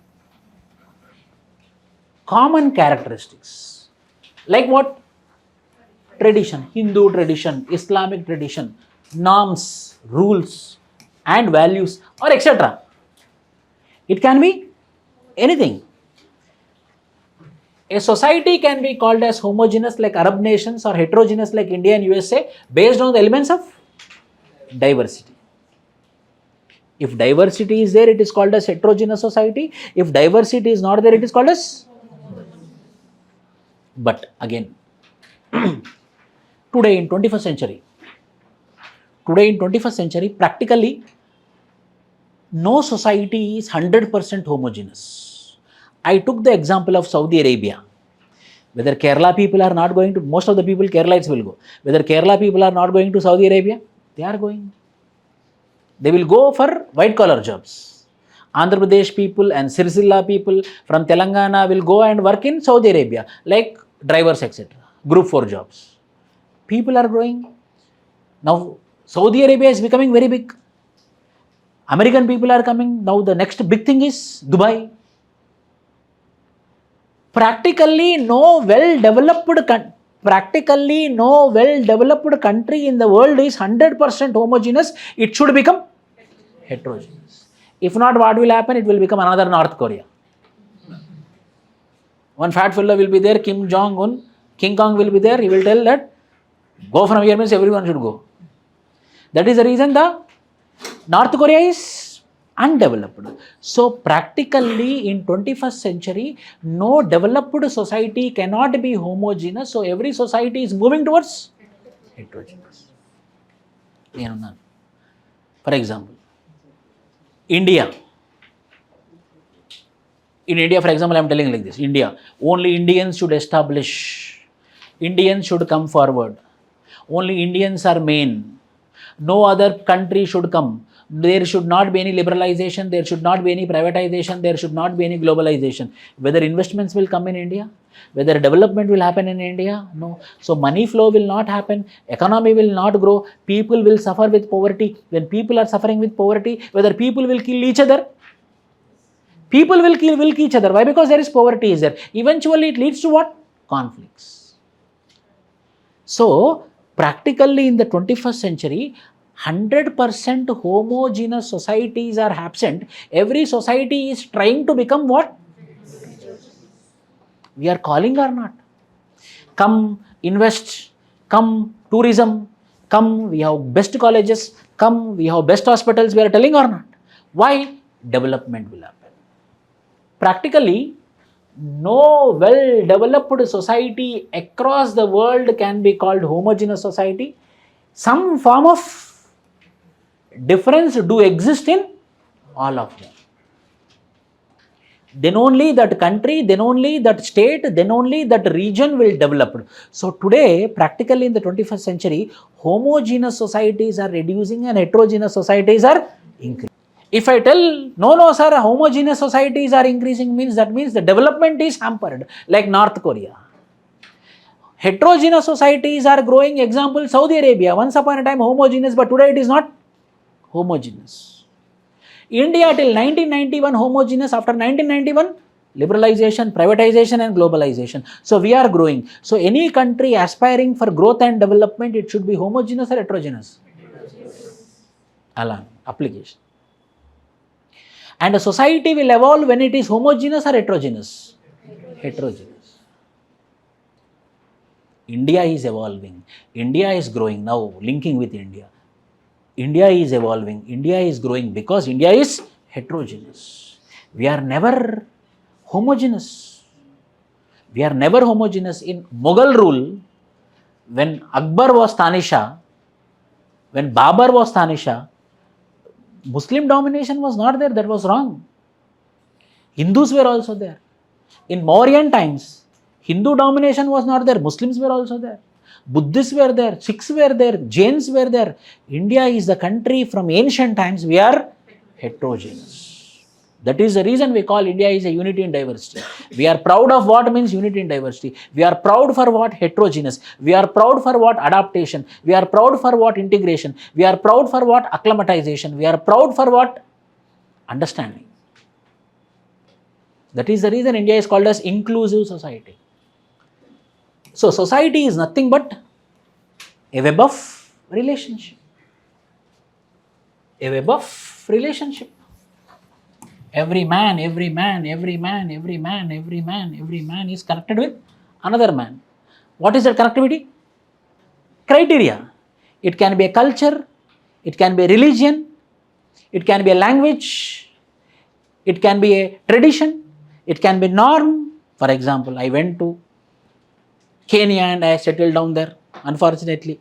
common characteristics. Like what? Tradition, Hindu tradition, Islamic tradition, norms, rules and values, or etc. It can be anything. A society can be called as homogeneous like Arab nations or heterogeneous like India and USA based on the elements of diversity. If diversity is there, it is called as heterogeneous society. If diversity is not there, it is called as. But again, today in 21st century, practically no society is 100% homogeneous. I took the example of Saudi Arabia. Whether Kerala people are not going to, most of the people Keralites will go. Whether Kerala people are not going to Saudi Arabia, they are going. They will go for white collar jobs. Andhra Pradesh people and Sirsilla people from Telangana will go and work in Saudi Arabia, like drivers, etc. Group 4 jobs. People are growing. Now, Saudi Arabia is becoming very big. American people are coming. Now, the next big thing is Dubai. Practically no well-developed country in the world is 100% homogeneous. It should become heterogeneous. If not, what will happen? It will become another North Korea. One fat fellow will be there, Kim Jong-un, King Kong will be there. He will tell that, go from here means everyone should go. That is the reason the North Korea is undeveloped. So practically in 21st century, no developed society cannot be homogeneous. So every society is moving towards heterogeneous. For example, India. In India, for example, I am telling like this. India, only Indians should establish. Indians should come forward. Only Indians are main. No other country should come. There should not be any liberalization. There should not be any privatization. There should not be any globalization. Whether investments will come in India, whether development will happen in India, no. So money flow will not happen. Economy will not grow. People will suffer with poverty. When people are suffering with poverty, whether people will kill each other, people will kill each other. Why? Because there is poverty is there. Eventually, it leads to what? Conflicts. So, practically in the 21st century, 100% homogeneous societies are absent. Every society is trying to become what? We are calling or not? Come, invest. Come, tourism. Come, we have best colleges. Come, we have best hospitals. We are telling or not? Why? Development will happen. Practically, no well-developed society across the world can be called homogeneous society. Some form of difference do exist in all of them. Then only that country, then only that state, then only that region will develop. So today, practically in the 21st century, homogeneous societies are reducing and heterogeneous societies are increasing. If I tell, no sir, homogeneous societies are increasing, means that means the development is hampered, like North Korea. Heterogeneous societies are growing, example Saudi Arabia, once upon a time homogeneous, but today it is not homogeneous. India till 1991 homogeneous, after 1991 liberalization, privatization and globalization. So we are growing. So any country aspiring for growth and development, it should be homogeneous or heterogeneous? Alan, application. And a society will evolve when it is homogeneous or heterogeneous? Heterogeneous. India is evolving. India is growing now, linking with India. India is evolving. India is growing because India is heterogeneous. We are never homogeneous. We are never homogeneous. In Mughal rule, when Akbar was Tanisha, when Babar was Tanisha, Muslim domination was not there. That was wrong. Hindus were also there. In Mauryan times, Hindu domination was not there. Muslims were also there. Buddhists were there. Sikhs were there. Jains were there. India is the country from ancient times. We are heterogeneous. That is the reason we call India is a unity in diversity. We are proud of what means unity in diversity. We are proud for what? Heterogeneous. We are proud for what? Adaptation. We are proud for what? Integration. We are proud for what? Acclimatization. We are proud for what? Understanding. That is the reason India is called as inclusive society. So society is nothing but a web of relationship. A web of relationship. Every man is connected with another man. What is that connectivity? Criteria. It can be a culture, it can be a religion, it can be a language, it can be a tradition, it can be a norm. For example, I went to Kenya and I settled down there, unfortunately.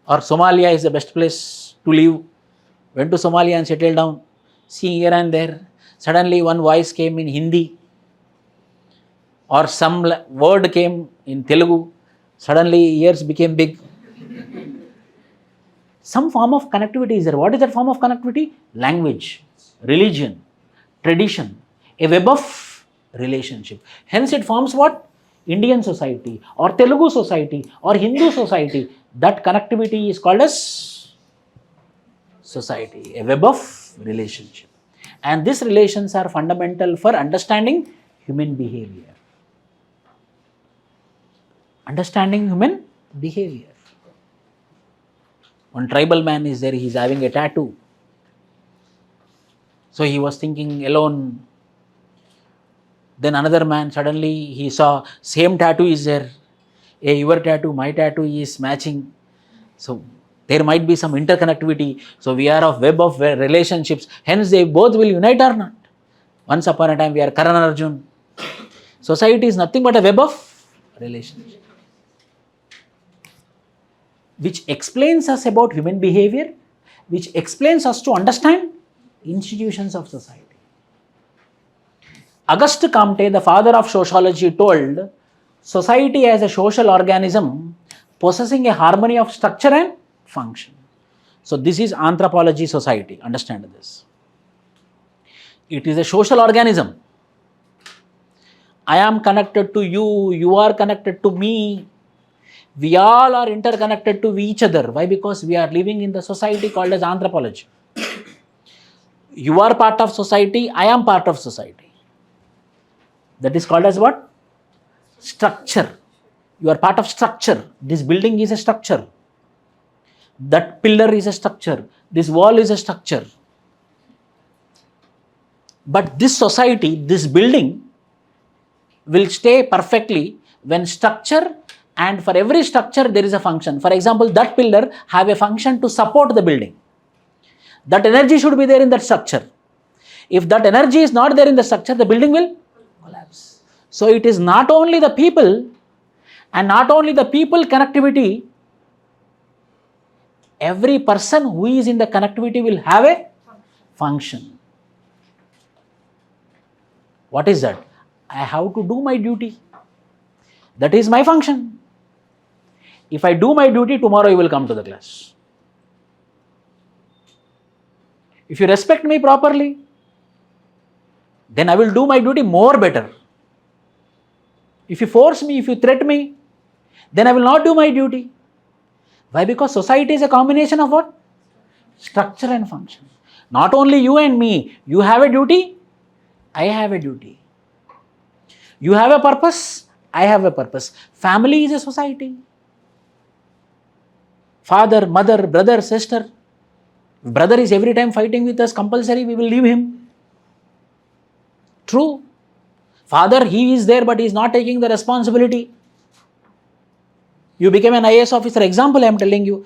Or Somalia is the best place to live. Went to Somalia and settled down. See here and there. Suddenly one voice came in Hindi or some word came in Telugu. Suddenly ears became big. Some form of connectivity is there. What is that form of connectivity? Language, religion, tradition, a web of relationship. Hence it forms what? Indian society or Telugu society or Hindu society. That connectivity is called as society, a web of relationship. And these relations are fundamental for understanding human behavior. Understanding human behavior. One tribal man is there, he is having a tattoo. So he was thinking alone. Then another man, suddenly he saw same tattoo is there. Hey, your tattoo, my tattoo is matching. So there might be some interconnectivity. So we are of web of relationships. Hence they both will unite or not. Once upon a time we are Karan Arjun. Society is nothing but a web of relationships, which explains us about human behavior, which explains us to understand institutions of society. Auguste Comte, the father of sociology, told society as a social organism possessing a harmony of structure and function. So this is anthropology society, understand this. It is a social organism. I am connected to you, you are connected to me. We all are interconnected to each other. Why? Because we are living in the society called as anthropology. You are part of society, I am part of society. That is called as what? Structure. You are part of structure. This building is a structure. That pillar is a structure. This wall is a structure. But this society, this building will stay perfectly when structure, and for every structure there is a function. For example, that pillar have a function to support the building. That energy should be there in that structure. If that energy is not there in the structure, the building will collapse. So it is not only the people and not only the people connectivity, every person who is in the connectivity will have a function. What is that? I have to do my duty. That is my function. If I do my duty, tomorrow you will come to the class. If you respect me properly, then I will do my duty more better. If you force me, if you threat me, then I will not do my duty. Why? Because society is a combination of what? Structure and function. Not only you and me, you have a duty, I have a duty. You have a purpose, I have a purpose. Family is a society. Father, mother, brother, sister. If brother is every time fighting with us, compulsory we will leave him. True. Father, he is there but he is not taking the responsibility. You became an IAS officer. Example I am telling you.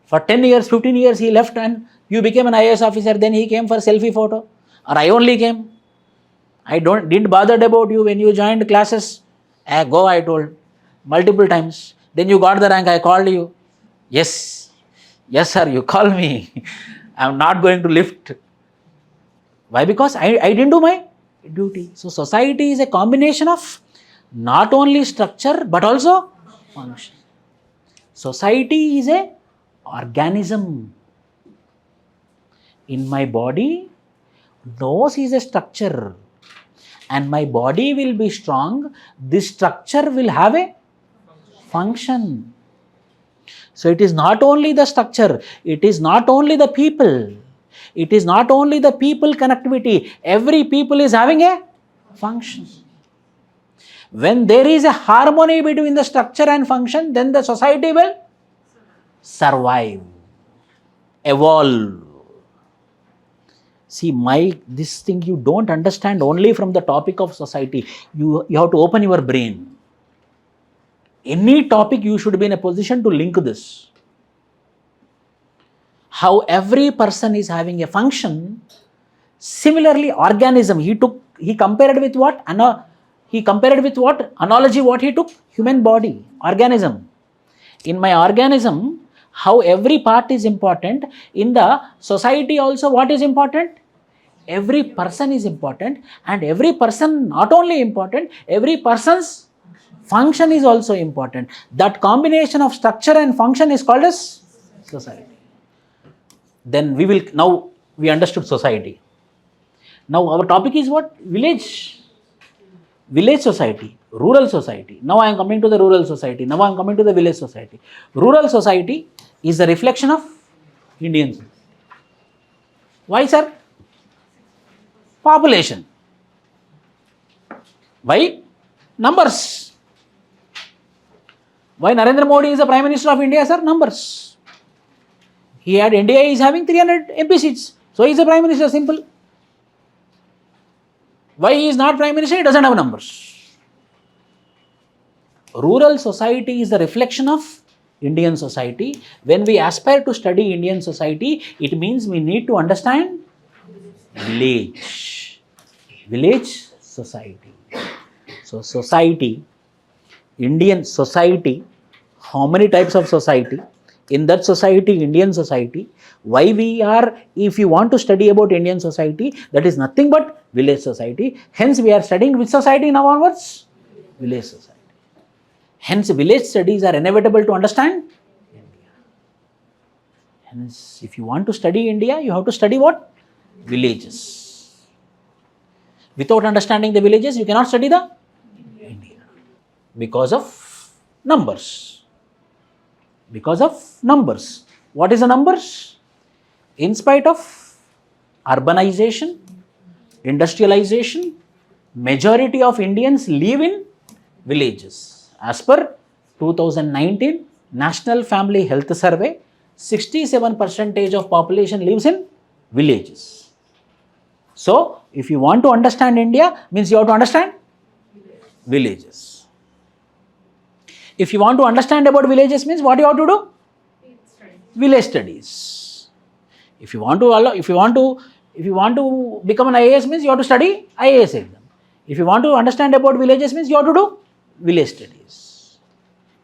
For 10 years, 15 years he left and you became an IAS officer. Then he came for selfie photo. Or I only came. I didn't bothered about you when you joined classes. Go, I told. Multiple times. Then you got the rank. I called you. Yes. Yes, sir. You call me. I am not going to lift. Why? Because I didn't do my duty. So society is a combination of not only structure but also function. Society is a organism. In my body, nose is a structure. And my body will be strong. This structure will have a function. So it is not only the structure, it is not only the people, it is not only the people connectivity, every people is having a function. When there is a harmony between the structure and function, then the society will survive, evolve. See, this thing you don't understand only from the topic of society. You have to open your brain. Any topic you should be in a position to link this. How every person is having a function. Similarly, organism, he compared with what? He compared with what? Analogy what he took? Human body, organism. In my organism, how every part is important. In the society also, what is important? Every person is important, and every person not only important, every person's function is also important. That combination of structure and function is called as society. Then now we understood society. Now our topic is what? Village society, rural society. Now I am coming to the rural society. Now I am coming to the village society. Rural society is a reflection of Indians. Why, sir? Population. Why? Numbers. Why Narendra Modi is the Prime Minister of India, sir? Numbers. India is having 300 MP seats. So he is the Prime Minister, simple. Why he is not Prime Minister? He doesn't have numbers. Rural society is the reflection of Indian society. When we aspire to study Indian society, it means we need to understand village society. So society, Indian society, how many types of society? In that society, Indian society, if you want to study about Indian society, that is nothing but village society. Hence, we are studying which society now onwards? Village society. Hence, village studies are inevitable to understand India. Hence, if you want to study India, you have to study what? Villages. Without understanding the villages, you cannot study the India. Because of numbers. What is the numbers? In spite of urbanization, industrialization, majority of Indians live in villages. As per 2019 National Family Health Survey, 67% of population lives in villages. So, if you want to understand India, means you have to understand villages. If you want to understand about villages, means what you have to do? Village studies. If you want to become an IAS, means you have to study IAS exam. If you want to understand about villages, means you have to do village studies.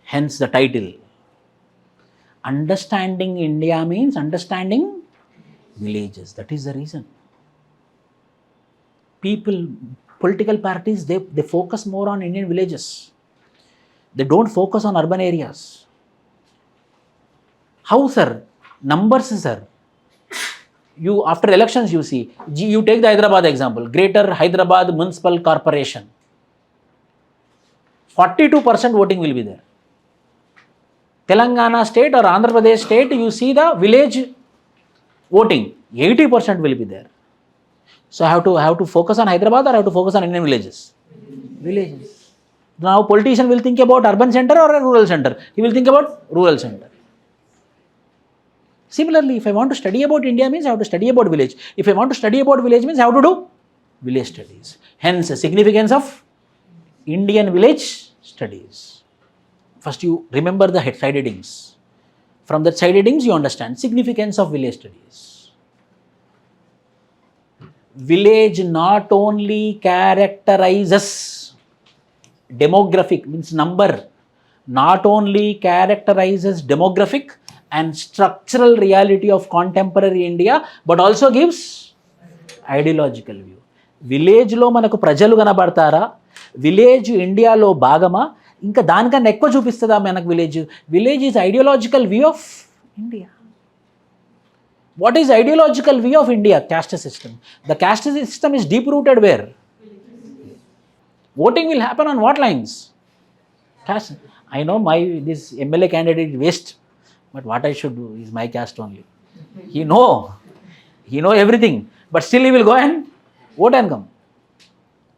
Hence the title. Understanding India means understanding villages. That is the reason. Political parties, they focus more on Indian villages. They don't focus on urban areas. How, sir? Numbers, sir. After elections, you see. You take the Hyderabad example. Greater Hyderabad Municipal Corporation. 42% voting will be there. Telangana state or Andhra Pradesh state, you see the village voting. 80% will be there. So I have to focus on Hyderabad or I have to focus on Indian villages? Villages. Now politician will think about urban center or a rural center. He will think about rural center. Similarly, if I want to study about India, means I have to study about village. If I want to study about village, means I have to do village studies. Hence, the significance of Indian village studies. First, you remember the side headings. From that side headings, you understand significance of village studies. Village not only characterizes demographic, means number, not only characterizes demographic and structural reality of contemporary India, but also gives ideological view. Village lo manaku prajalu ganabadtara, village India lo bhagama, inka danikana ekku chupistada manaku village. Village is ideological view of India. What is ideological view of India? Caste system. The caste system is deep rooted where? Voting will happen on what lines? Caste. I know this MLA candidate is waste, but what I should do is my caste only. He know everything, but still he will go and vote and come.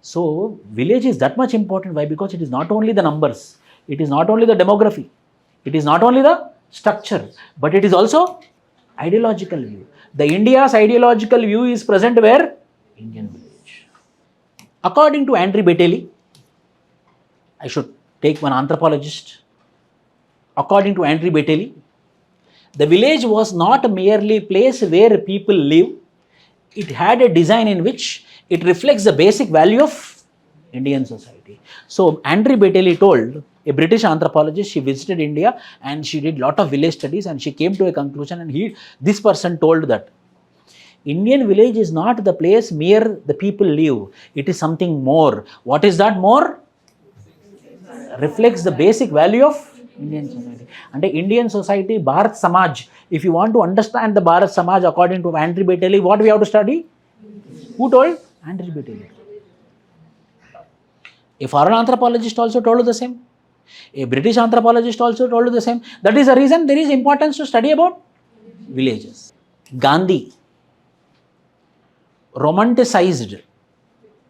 So village is that much important. Why? Because it is not only the numbers, it is not only the demography, it is not only the structure, but it is also ideological view. The India's ideological view is present where? Indian village. According to Andrew Betteley, I should take one anthropologist. According to Andrew Betteley, the village was not merely a place where people live. It had a design in which it reflects the basic value of Indian society. So Andrew Betteley told, a British anthropologist, she visited India and she did lot of village studies and she came to a conclusion, and this person told that Indian village is not the place where the people live. It is something more. What is that more? Reflects the basic value of Indian society. And Indian society, Bharat Samaj, if you want to understand the Bharat Samaj according to Andrew Betteley, what we have to study? Who told? Andrew Betteley. A foreign anthropologist also told the same. A British anthropologist also told the same. That is the reason there is importance to study about villages. Gandhi romanticized,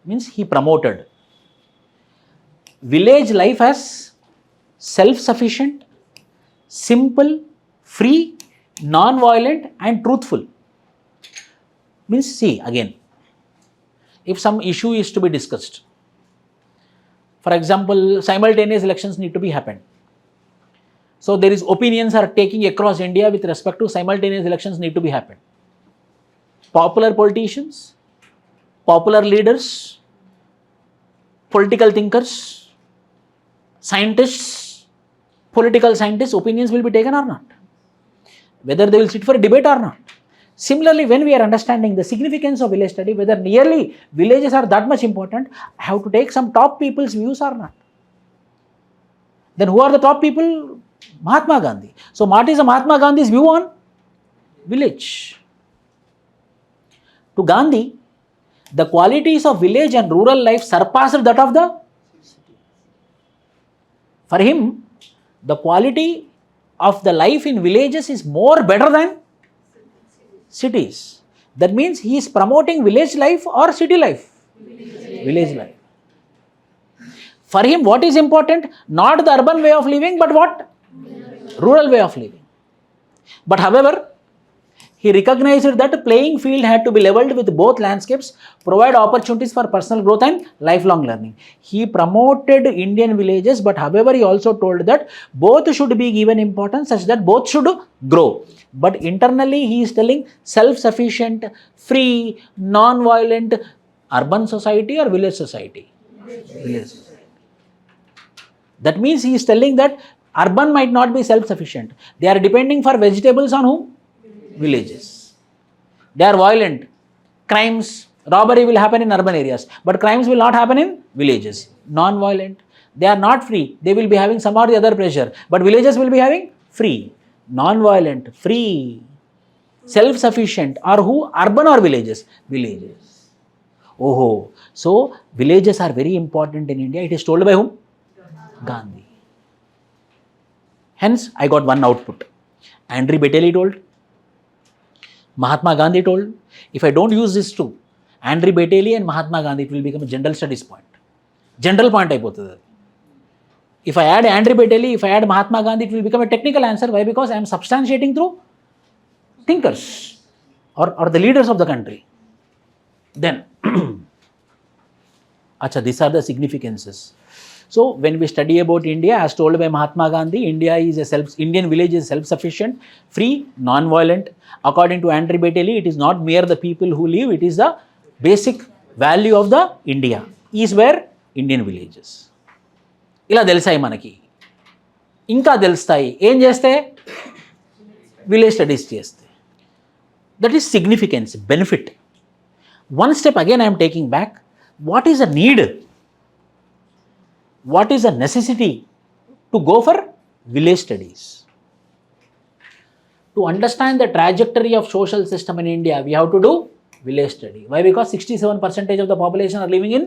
means he promoted village life as self-sufficient, simple, free, non-violent and truthful. Means, see again, if some issue is to be discussed, for example, simultaneous elections need to be happened. So there is opinions are taking across India with respect to simultaneous elections need to be happened. Popular politicians, popular leaders, political thinkers, scientists, political scientists, opinions will be taken or not. Whether they will sit for a debate or not. Similarly, when we are understanding the significance of village study, whether nearly villages are that much important, I have to take some top people's views or not. Then who are the top people? Mahatma Gandhi. So what is Mahatma Gandhi's view on village? To Gandhi, the qualities of village and rural life surpassed that of the city. For him, the quality of the life in villages is more better than cities. That means he is promoting village life or city life? Village life. For him, what is important? Not the urban way of living, but what? Rural way of living. But however, he recognized that playing field had to be leveled with both landscapes, provide opportunities for personal growth and lifelong learning. He promoted Indian villages, but however, he also told that both should be given importance such that both should grow. But internally, he is telling self-sufficient, free, non-violent, urban society or village society? Village society. That means he is telling that urban might not be self-sufficient. They are depending for vegetables on whom? Villages. They are violent. Crimes, robbery will happen in urban areas, but crimes will not happen in villages. Non-violent. They are not free. They will be having some or the other pressure, but villages will be having free. Non-violent, free, self-sufficient, or who? Urban or villages? Villages. Oh, so villages are very important in India. It is told by whom? Gandhi. Hence, I got one output. Andrew Betteley told, Mahatma Gandhi told. If I don't use this two, Andrew Betteley and Mahatma Gandhi, it will become a general studies point. General point అయిపోతుంది. If I add Andrew Betteley, if I add Mahatma Gandhi, it will become a technical answer. Why? Because I am substantiating through thinkers or the leaders of the country. Then, these are the significances. So, when we study about India, as told by Mahatma Gandhi, Indian village is self-sufficient, free, non-violent. According to Andrew Betteley, it is not mere the people who live, it is the basic value of the India. Is where? Indian villages. ఇలా తెలిసాయి మనకి. ఇంకా తెలుస్తాయి. ఏం చేస్తే? Village studies చేస్తే. That is significance, benefit. One step again I am taking back. What is a need? What is a necessity to go for village studies? To understand the trajectory of social system in India, we have to do village study. Why? Because 67% of the population are living in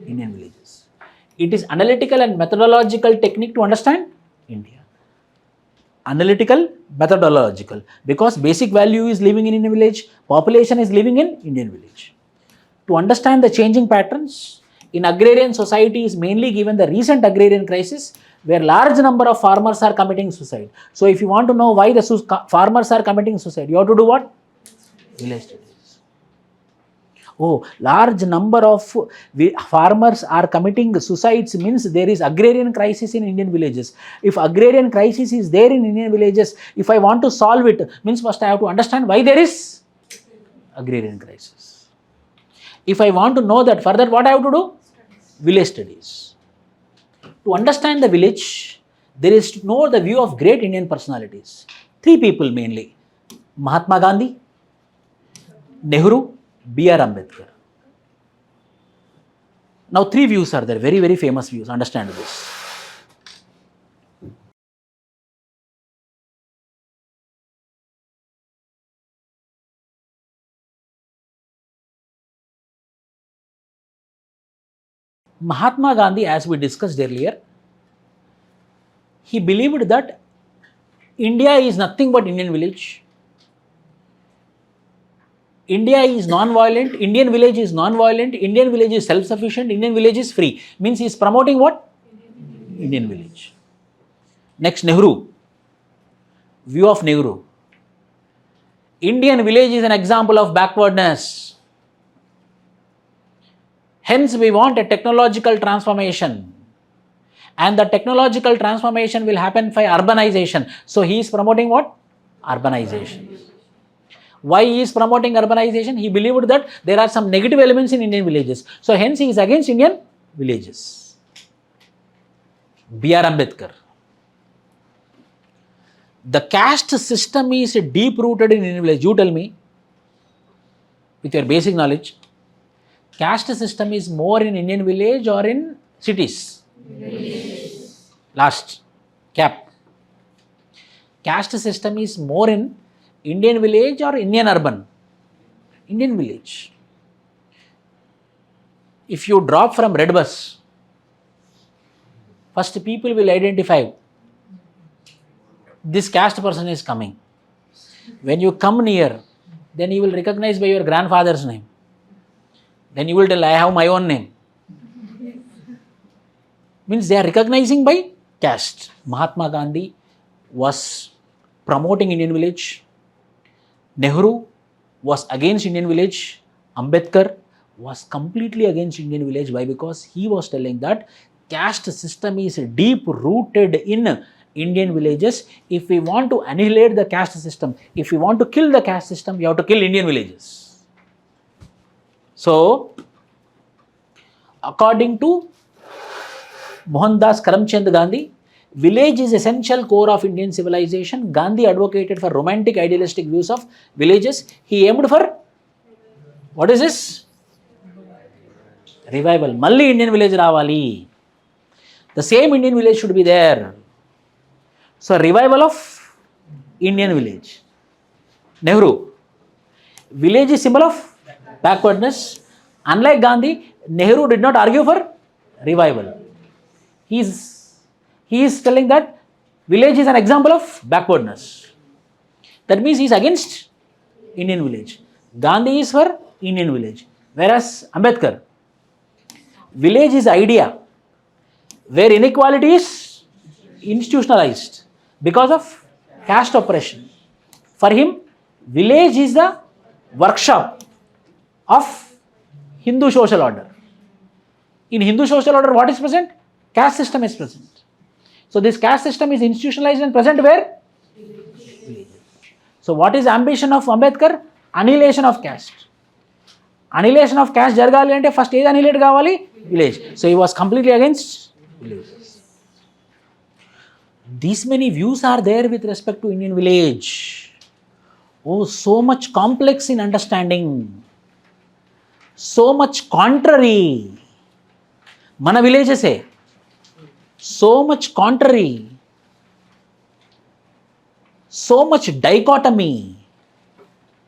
Indian villages. It is analytical and methodological technique to understand India. Analytical, methodological. Because basic value is living in Indian village, population is living in Indian village. To understand the changing patterns, in agrarian society is mainly given the recent agrarian crisis where large number of farmers are committing suicide. So if you want to know why the farmers are committing suicide, you have to do what? Village studies. Oh, large number of farmers are committing suicides means there is agrarian crisis in Indian villages. If agrarian crisis is there in Indian villages, if I want to solve it, means first I have to understand why there is agrarian crisis. If I want to know that further, what I have to do? Village studies. To understand the village, there is to know the view of great Indian personalities. 3 people mainly: Mahatma Gandhi, Nehru, B.R. Ambedkar. Now 3 views are there, very, very famous views. Understand this. Mahatma Gandhi, as we discussed earlier, he believed that India is nothing but Indian village. India is non-violent, Indian village is non-violent, Indian village is self-sufficient, Indian village is free. Means he is promoting what? Indian village. Next, Nehru. View of Nehru. Indian village is an example of backwardness. Hence, we want a technological transformation. And the technological transformation will happen by urbanization. So, he is promoting what? Urbanization. Why he is promoting urbanization? He believed that there are some negative elements in Indian villages. So, hence he is against Indian villages. B.R. Ambedkar. The caste system is deep rooted in Indian village. You tell me, with your basic knowledge, caste system is more in Indian village or in cities? Village. Last, cap. Caste system is more in Indian village or Indian urban? Indian village. If you drop from red bus, first people will identify this caste person is coming. When you come near, then you will recognize by your grandfather's name. Then you will tell, I have my own name. Means they are recognizing by caste. Mahatma Gandhi was promoting Indian village. Nehru was against Indian village. Ambedkar was completely against Indian village. Why? Because he was telling that caste system is deep rooted in Indian villages. If we want to annihilate the caste system, if we want to kill the caste system, we have to kill Indian villages. So, according to Mohandas Karamchand Gandhi, village is essential core of Indian civilization. Gandhi advocated for romantic idealistic views of villages. He aimed for, what is this? Revival. Malli Indian village ravali. The same Indian village should be there. So revival of Indian village. Nehru. Village is symbol of backwardness. Unlike Gandhi, Nehru did not argue for revival. He is telling that village is an example of backwardness. That means he is against Indian village. Gandhi is for Indian village. Whereas Ambedkar, village is idea where inequality is institutionalized because of caste oppression. For him, village is the workshop of Hindu social order. In Hindu social order, what is present? Caste system is present. So this caste system is institutionalized and present where? So what is ambition of Ambedkar? Annihilation of caste. Annihilation of caste jargali ante first age annihilate kavali? Village. So he was completely against villages. These many views are there with respect to Indian village. Oh, so much complex in understanding. So much contrary. Mana villages hai. So much contrary, so much dichotomy.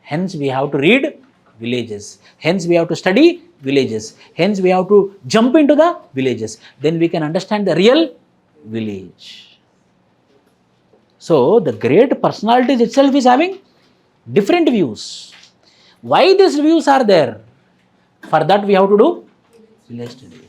Hence we have to read villages. Hence we have to study villages. Hence we have to jump into the villages. Then we can understand the real village. So the great personalities itself is having different views. Why these views are there? For that we have to do village studies.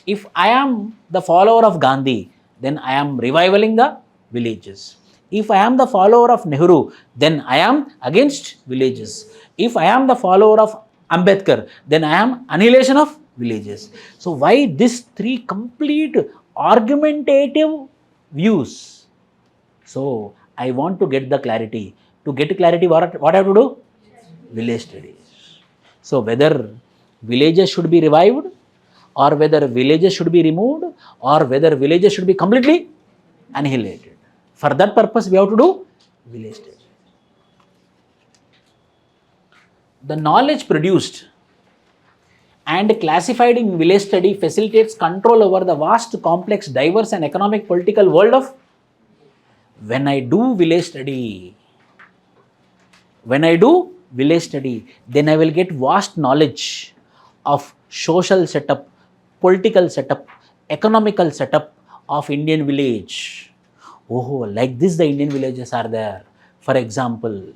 If I am the follower of Gandhi, then I am revivaling the villages. If I am the follower of Nehru, then I am against villages. If I am the follower of Ambedkar, then I am annihilation of villages. So why these three complete argumentative views? So I want to get the clarity. To get clarity, what I have to do? Village studies. So whether villages should be revived, or whether villages should be removed, or whether villages should be completely annihilated. For that purpose, we have to do village studies. The knowledge produced and classified in village study facilitates control over the vast, complex, diverse and economic political world of. When I do village study, then I will get vast knowledge of social setup, political setup, economical setup of Indian village. Oh, like this the Indian villages are there. For example,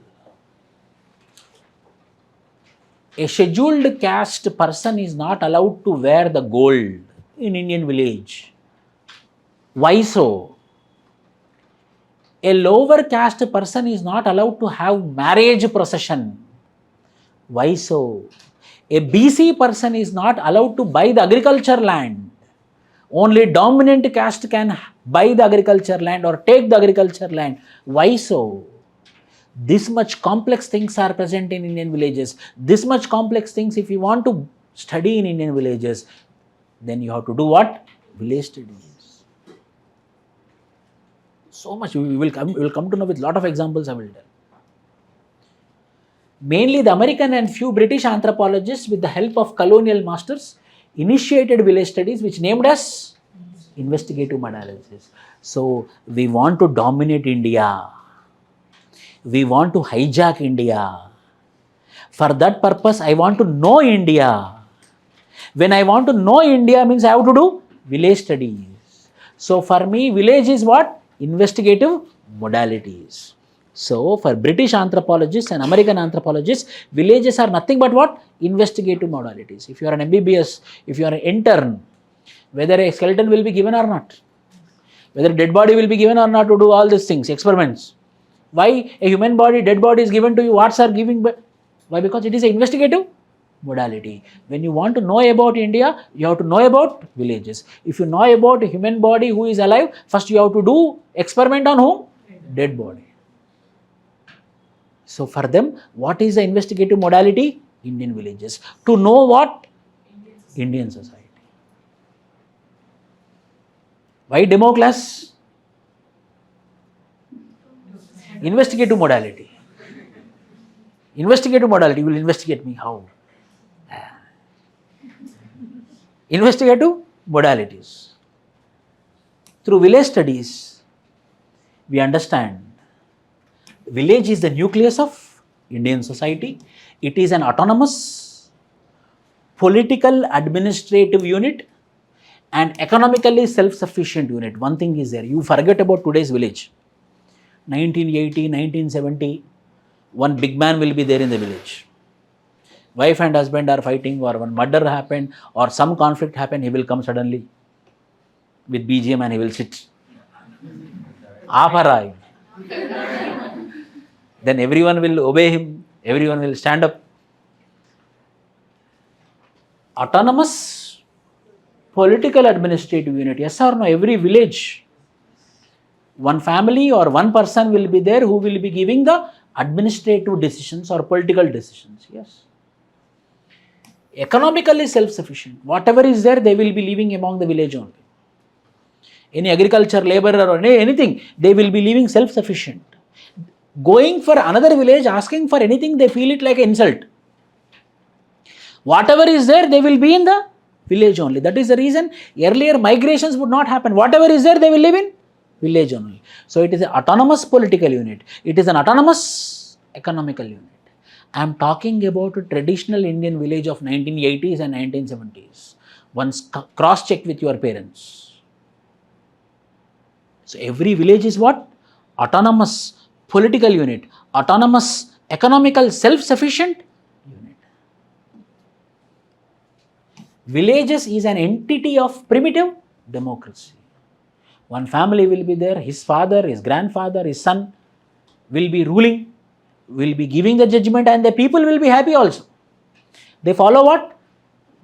a scheduled caste person is not allowed to wear the gold in Indian village. Why so? A lower caste person is not allowed to have marriage procession. Why so? A BC person is not allowed to buy the agriculture land. Only dominant caste can buy the agriculture land or take the agriculture land. Why so? This much complex things are present in Indian villages. This much complex things, if you want to study in Indian villages, then you have to do what? Village studies. So much we will come to know with lot of examples I will tell. Mainly the American and few British anthropologists with the help of colonial masters initiated village studies which named as investigative meta-analysis. So we want to dominate India. We want to hijack India. For that purpose I want to know India. When I want to know India means I have to do village studies. So for me village is what? Investigative modalities. So for British anthropologists and American anthropologists, villages are nothing but what? Investigative modalities. If you are an MBBS, if you are an intern, whether a skeleton will be given or not, whether a dead body will be given or not to do all these things, experiments. Why a human body, dead body is given to you, what are giving? Why? Because it is an investigative modality. When you want to know about India, you have to know about villages. If you know about a human body who is alive, first you have to do experiment on whom? Dead body. So for them, what is the investigative modality? Indian villages. To know what? Indian society. Why demo class? Investigative modality. Investigative modality will investigate me. How? Investigative modalities. Through village studies, we understand village is the nucleus of Indian society. It is an autonomous, political, administrative unit and economically self-sufficient unit. One thing is there, you forget about today's village. 1980, 1970, one big man will be there in the village. Wife and husband are fighting, or one murder happened, or some conflict happened, he will come suddenly with BGM and he will sit. Aparai. Then everyone will obey him, everyone will stand up. Autonomous political administrative unit, yes or no? Every village, one family or one person will be there who will be giving the administrative decisions or political decisions. Yes. Economically self-sufficient. Whatever is there, they will be living among the village only. Any agriculture laborer or anything, they will be living self-sufficient. Going for another village, asking for anything, they feel it like an insult. Whatever is there, they will be in the village only. That is the reason earlier migrations would not happen. Whatever is there, they will live in village only. So it is an autonomous political unit. It is an autonomous economical unit. I am talking about a traditional Indian village of 1980s and 1970s. Once cross-check with your parents. So every village is what? Autonomous political unit, autonomous economical self-sufficient unit. Villages is an entity of primitive democracy. One family will be there, his father, his grandfather, his son will be ruling, will be giving the judgment, and the people will be happy also. They follow what?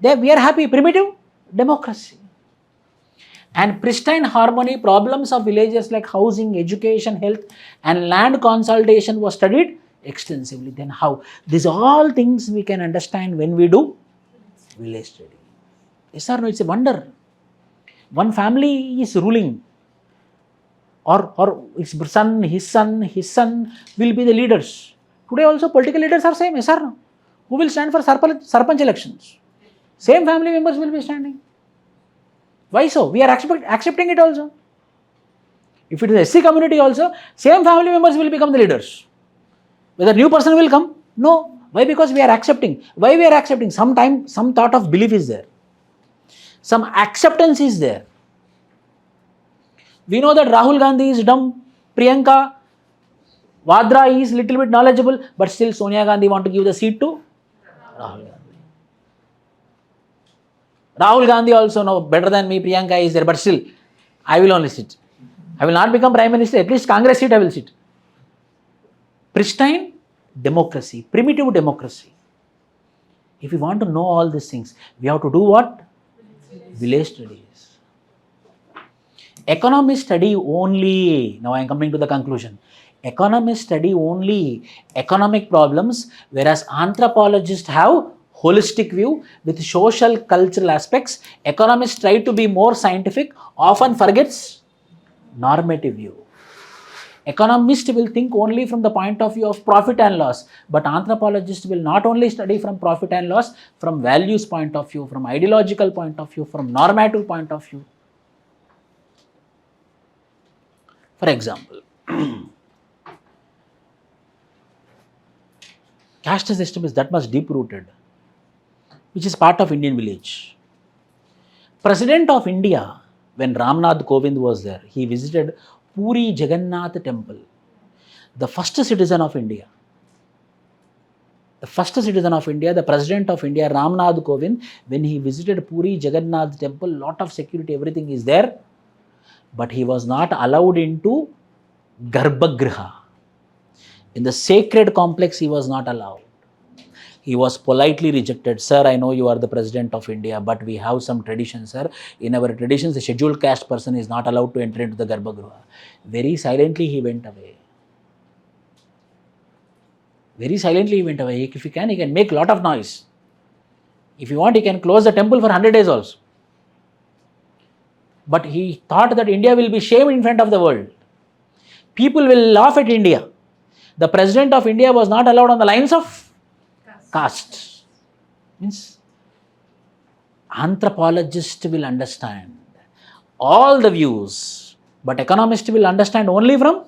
We are happy, primitive democracy. And pristine harmony, problems of villages like housing, education, health and land consolidation was studied extensively. Then how? These all things we can understand when we do village study. Yes or no? It's a wonder. One family is ruling, or his son will be the leaders. Today also political leaders are same, yes or no? Who will stand for sarpanch elections? Same family members will be standing. Why so? We are accepting it also. If it is SC community also, same family members will become the leaders. Whether new person will come? No. Why? Because we are accepting. Why we are accepting? Sometime some thought of belief is there. Some acceptance is there. We know that Rahul Gandhi is dumb, Priyanka Vadra is little bit knowledgeable, but still Sonia Gandhi want to give the seat to Rahul Gandhi. Rahul Gandhi also know better than me, Priyanka is there, but still I will only sit. I will not become Prime Minister, at least Congress seat I will sit. Pristine democracy, primitive democracy. If we want to know all these things, we have to do what? Village studies. Economists study only, now I am coming to the conclusion. Economists study only economic problems, whereas anthropologists have holistic view with social cultural aspects. Economists try to be more scientific, often forgets normative view. Economist will think only from the point of view of profit and loss, but anthropologist will not only study from profit and loss, from values point of view, from ideological point of view, from normative point of view. For example, caste system is that much deep rooted, which is part of Indian village. President of India, when Ramnath Kovind was there, he visited Puri Jagannath temple. The first citizen of India, the President of India, Ramnath Kovind, when he visited Puri Jagannath temple, lot of security, everything is there, but he was not allowed into Garbhagriha. In the sacred complex, he was not allowed. He was politely rejected. Sir, I know you are the President of India, but we have some traditions, sir. In our traditions, a scheduled caste person is not allowed to enter into the Garbhagriha. Very silently he went away. If he can make a lot of noise. If you want, he can close the temple for 100 days also. But he thought that India will be shamed in front of the world. People will laugh at India. The President of India was not allowed on the lines of caste. Means anthropologist will understand all the views, but economist will understand only from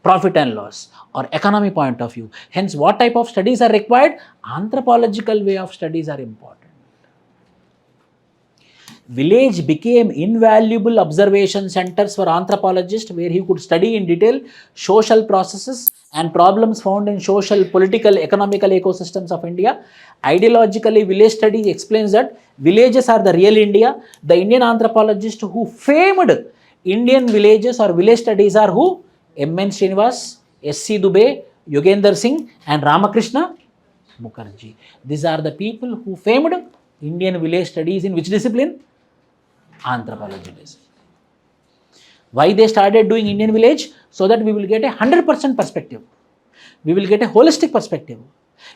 profit and loss or economy point of view. Hence, what type of studies are required? Anthropological way of studies are important. Village became invaluable observation centers for anthropologists, where he could study in detail social processes and problems found in social, political, economical ecosystems of India. Ideologically, village studies explains that villages are the real India. The Indian anthropologists who famed Indian villages or village studies are who? M.N. Srinivas, S.C. Dubey, Yogendra Singh and Ramakrishna Mukherjee. These are the people who famed Indian village studies in which discipline? Anthropology discipline. Why they started doing Indian village? So that we will get a 100% perspective. We will get a holistic perspective.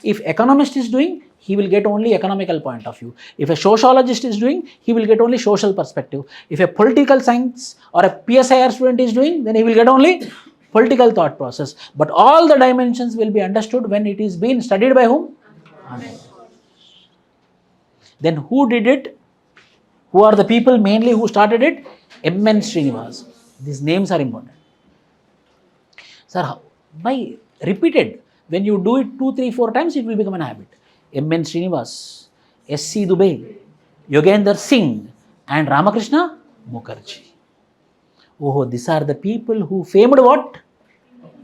If economist is doing, he will get only economical point of view. If a sociologist is doing, he will get only social perspective. If a political science or a PSIR student is doing, then he will get only political thought process. But all the dimensions will be understood when it is being studied by whom? Then who did it? Who are the people mainly who started it? M.N. Srinivas. These names are important. Sir, by repeated, when you do it 2, 3, 4 times, it will become an habit. M.N. Srinivas, S.C. Dubey, Yogendra Singh and Ramakrishna Mukherjee. Oh, these are the people who famed what?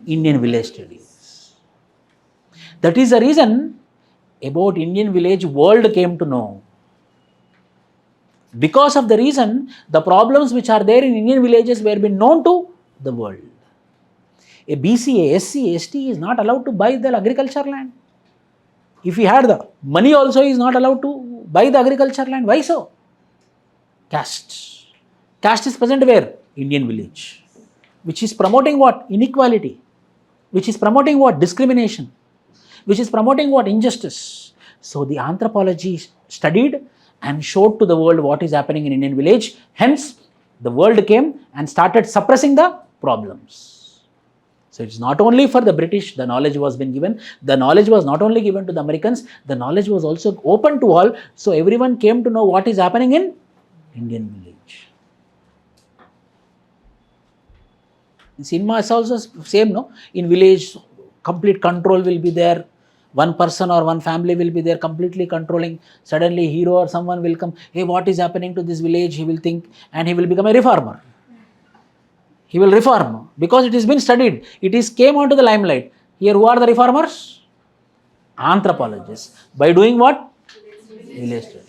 Indian village studies. That is the reason about Indian village world came to know. Because of the reason, the problems which are there in Indian villages were been known to the world. A BCA, SC, ST is not allowed to buy the agriculture land. If he had the money also, he is not allowed to buy the agriculture land. Why so? Caste. Caste is present where? Indian village. Which is promoting what? Inequality. Which is promoting what? Discrimination. Which is promoting what? Injustice. So the anthropology studied and showed to the world what is happening in Indian village. Hence, the world came and started suppressing the problems. So it's not only for the British, the knowledge was been given. The knowledge was not only given to the Americans, the knowledge was also open to all. So everyone came to know what is happening in Indian village. In cinema is also same, no? In village, complete control will be there. One person or one family will be there completely controlling. Suddenly hero or someone will come, hey, what is happening to this village? He will think and he will become a reformer. He will reform because it has been studied. It is came onto the limelight. Here who are the reformers? Anthropologists. By doing what? Village study.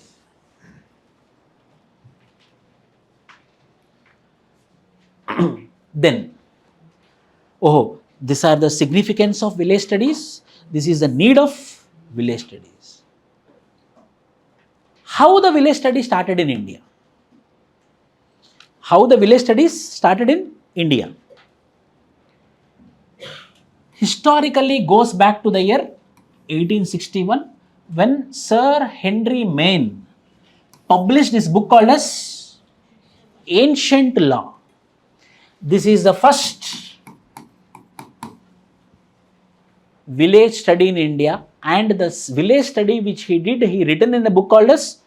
Then, these are the significance of village studies. This is the need of village studies. How the village study started in India? How the village studies started in India? Historically goes back to the year 1861 when Sir Henry Maine published this book called as Ancient Law. This is the first village study in India, and the village study which he did, he written in a book called as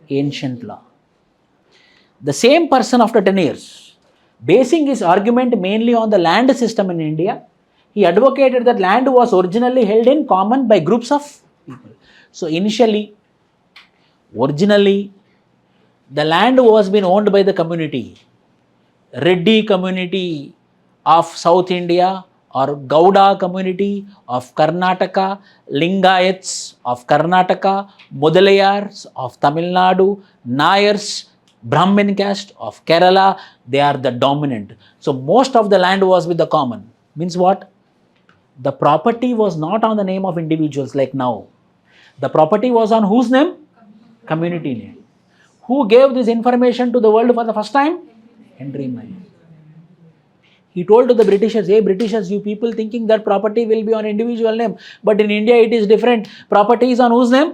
Ancient Law. The same person after 10 years, basing his argument mainly on the land system in India, he advocated that land was originally held in common by groups of people. So originally, the land was being owned by the community. Reddy community of South India or Gauda community of Karnataka, Lingayats of Karnataka, Mudalayars of Tamil Nadu, Nayars, Brahmin caste of Kerala, they are the dominant. So most of the land was with the common. Means what? The property was not on the name of individuals like now. The property was on whose name? Community name. Who gave this information to the world for the first time? Henry Maine. He told to the Britishers, hey Britishers, you people thinking that property will be on individual name. But in India it is different. Property is on whose name?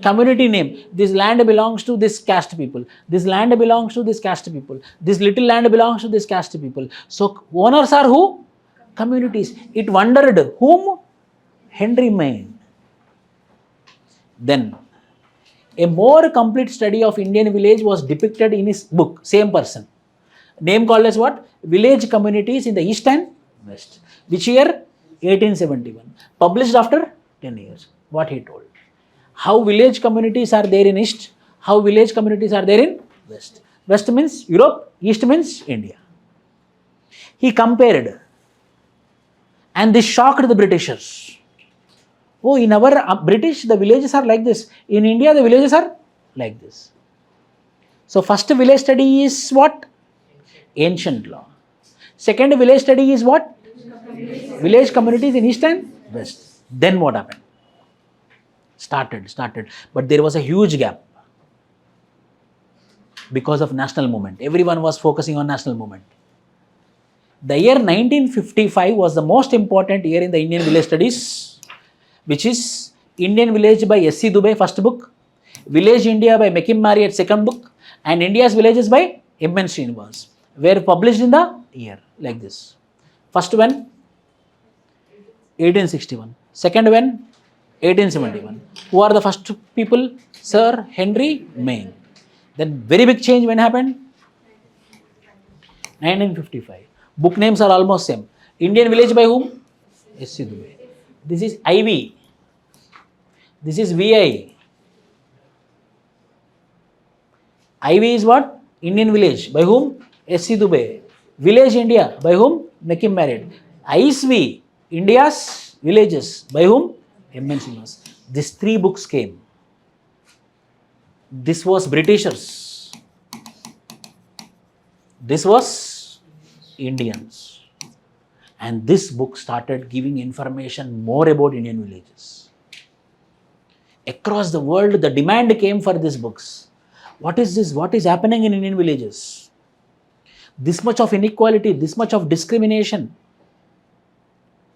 Community name. This land belongs to this caste people. This land belongs to this caste people. This little land belongs to this caste people. So owners are who? Communities. It wondered whom? Henry Maine. Then a more complete study of Indian village was depicted in his book, same person. Name called as what? Village Communities in the East and West. Which year? 1871. Published after 10 years. What he told. How village communities are there in East, how village communities are there in West. West means Europe, East means India. He compared. And this shocked the Britishers. Oh, in our British, the villages are like this. In India, the villages are like this. So first village study is what? Ancient Law. Second village study is what? Village communities in East and West. Then what happened? Started. But there was a huge gap. Because of national movement. Everyone was focusing on national movement. The year 1955 was the most important year in the Indian village studies, which is Indian Village by S.C. Dubey, first book, Village India by Mekim Marriott, second book, and India's Villages by M.N. Srinivas, were published in the year like this. First one, 1861. Second one, 1871. Who are the first people? Sir Henry Maine. Then very big change when happened? 1955. Book names are almost same. Indian Village by whom? S.C. Dubey. This is IV. This is VI. IV is what? Indian Village. By whom? S.C. Dubey. Village India. By whom? Mekim Marriott. ISV. India's Villages. By whom? M.N. Srinivas. These three books came. This was Britishers. This was Indians. And this book started giving information more about Indian villages. Across the world, the demand came for these books. What is this? What is happening in Indian villages? This much of inequality, this much of discrimination.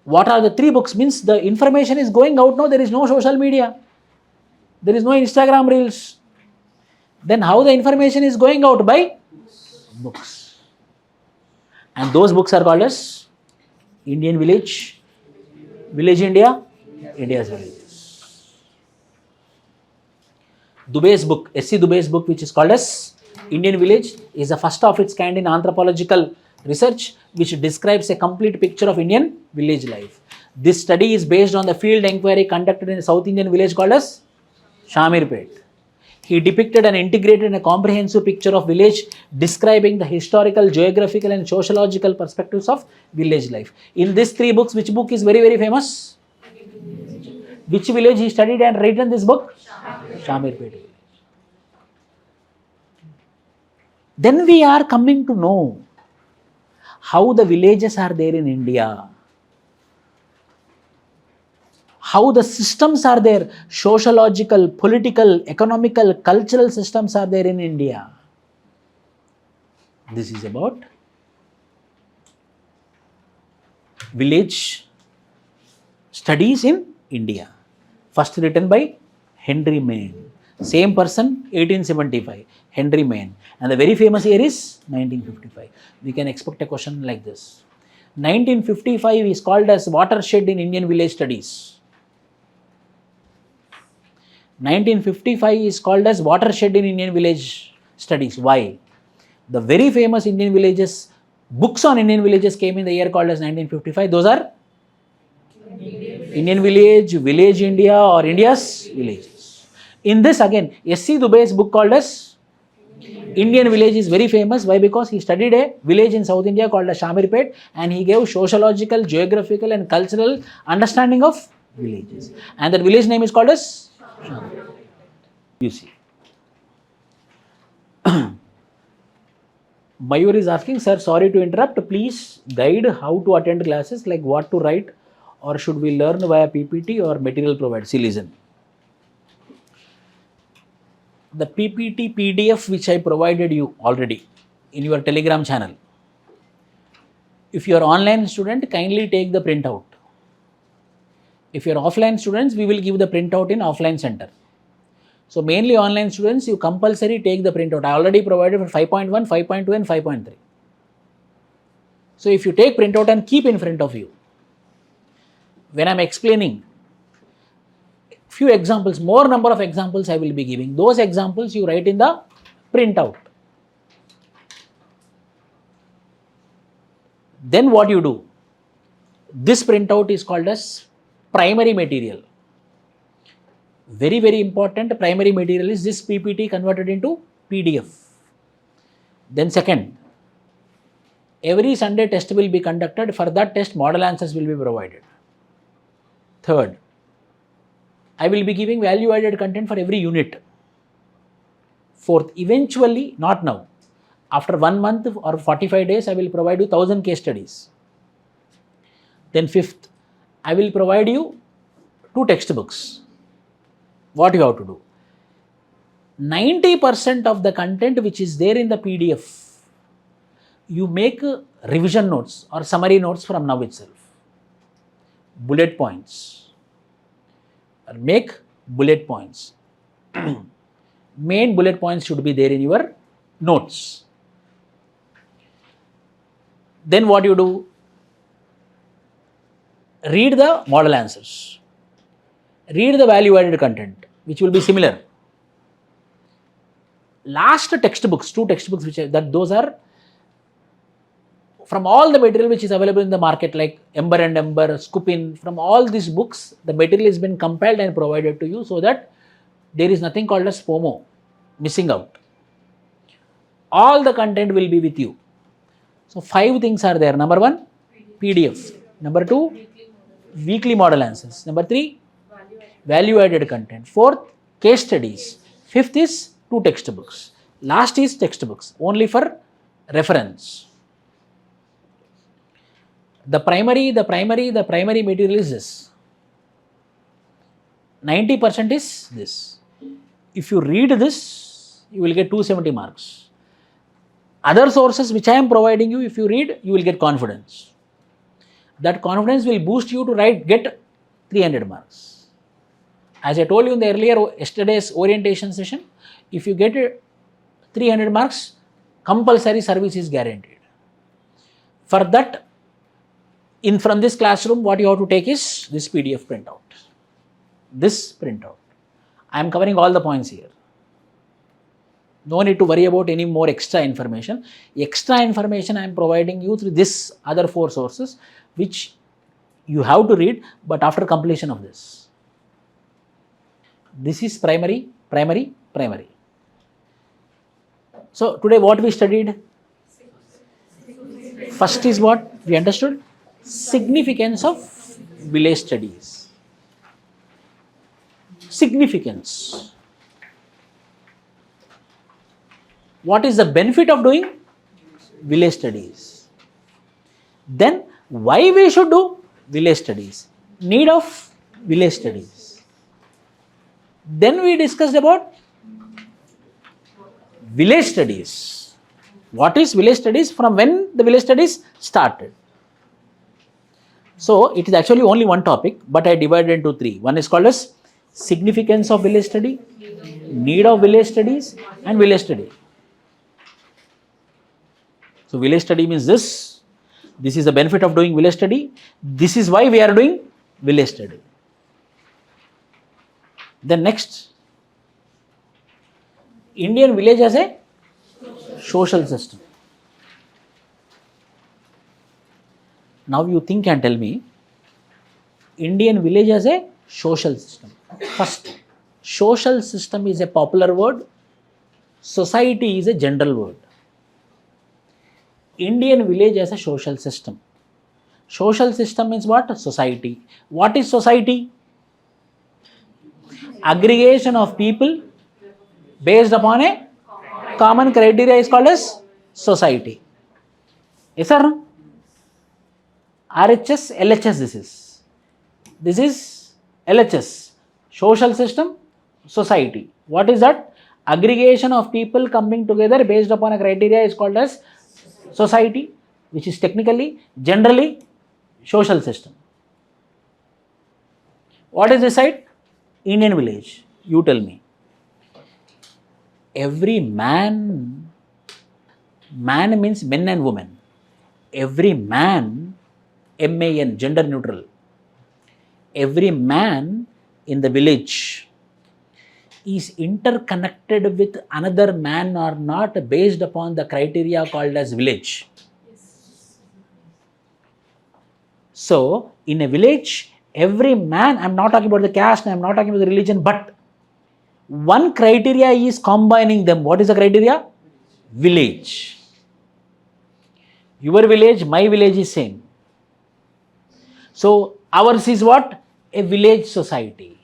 What are the 3 books? Means the information is going out now. There is no social media. There is no Instagram reels. Then how the information is going out? By books. And those books are called as Indian Village, Village India, India's Villages. Dubey's book, S.C. Dubey's book, which is called as Indian Village, is the first of its kind in anthropological research, which describes a complete picture of Indian village life. This study is based on the field inquiry conducted in a South Indian village called as Shamirpet. He depicted and integrated a comprehensive picture of village, describing the historical, geographical and sociological perspectives of village life. In these 3 books, which book is very, very famous? Which village he studied and written this book? Shamirpet village. Then we are coming to know how the villages are there in India. How the systems are there, sociological, political, economical, cultural systems are there in India. This is about village studies in India. First written by Henry Maine. Same person, 1875, Henry Maine. And the very famous year is 1955. We can expect a question like this. 1955 is called as watershed in Indian village studies. 1955 is called as watershed in Indian village studies. Why? The very famous Indian villages, books on Indian villages came in the year called as 1955. Those are Indian Village, Village India or India's Villages. In this again, S.C. Dubey's book called as Indian Village is very famous. Why? Because he studied a village in South India called as Shamirpet and he gave sociological, geographical and cultural understanding of villages. And that village name is called as You see. Mayur is asking, sir, sorry to interrupt. Please guide how to attend classes, like what to write, or should we learn via PPT or material provided? See, listen. The PPT PDF which I provided you already in your Telegram channel. If you are online student, kindly take the printout. If you are offline students, we will give the printout in offline center. So mainly online students, you compulsory take the printout. I already provided for 5.1, 5.2 and 5.3. So if you take printout and keep in front of you, when I am explaining, few examples, more number of examples I will be giving. Those examples you write in the printout. Then what you do? This printout is called as primary material. Very, very important primary material is this PPT converted into PDF. Then second, every Sunday test will be conducted. For that test, model answers will be provided. Third, I will be giving value added content for every unit. Fourth, eventually, not now, after 1 month or 45 days, I will provide you 1000 case studies. Then fifth, I will provide you 2 textbooks. What you have to do? 90% of the content which is there in the PDF, you make revision notes or summary notes from now itself. Bullet points. Make bullet points. Main bullet points should be there in your notes. Then what you do? Read the model answers. Read the value added content, which will be similar. Last textbooks, 2 textbooks, those are from all the material which is available in the market, like Ember and Ember, Skupin. From all these books, the material has been compiled and provided to you so that there is nothing called as FOMO, missing out. All the content will be with you. So 5 things are there. Number 1, PDF. Number 2, weekly model answers. Number 3, value added content. 4th, case studies. 5th is 2 textbooks. Last is textbooks, only for reference. The primary material is this. 90% is this. If you read this, you will get 270 marks. Other sources which I am providing you, if you read, you will get confidence. That confidence will boost you to get 300 marks. As I told you in the yesterday's orientation session, if you get 300 marks, compulsory service is guaranteed. For that, from this classroom, what you have to take is this PDF printout. This printout. I am covering all the points here. No need to worry about any more extra information. Extra information I am providing you through this other 4 sources, which you have to read, but after completion of this. This is primary. So today what we studied? First is what we understood? Significance of village studies. Significance. What is the benefit of doing village studies? Then why we should do village studies? Need of village studies. Then we discussed about village studies. What is village studies? From when the village studies started. So it is actually only one topic, but I divided into 3. One is called as significance of village study, need of village studies, and village study. So village study means this. This is the benefit of doing village study. This is why we are doing village study. Then next, Indian village as a social system. Now you think and tell me, Indian village as a social system. First, social system is a popular word. Society is a general word. Indian village as a social system. Social system means what? Society. What is society? Aggregation of people based upon a common criteria is called as society. Yes or no? RHS, LHS this is. This is LHS. Social system, society. What is that? Aggregation of people coming together based upon a criteria is called as society, which is technically, generally, social system. What is this side? Indian village. You tell me. Every man means men and women. Every man, MAN, gender neutral. Every man in the village is interconnected with another man or not based upon the criteria called as village. So, in a village, every man, I am not talking about the caste, I am not talking about the religion, but one criteria is combining them. What is the criteria? Village. Your village, my village is same. So, ours is what? A village society.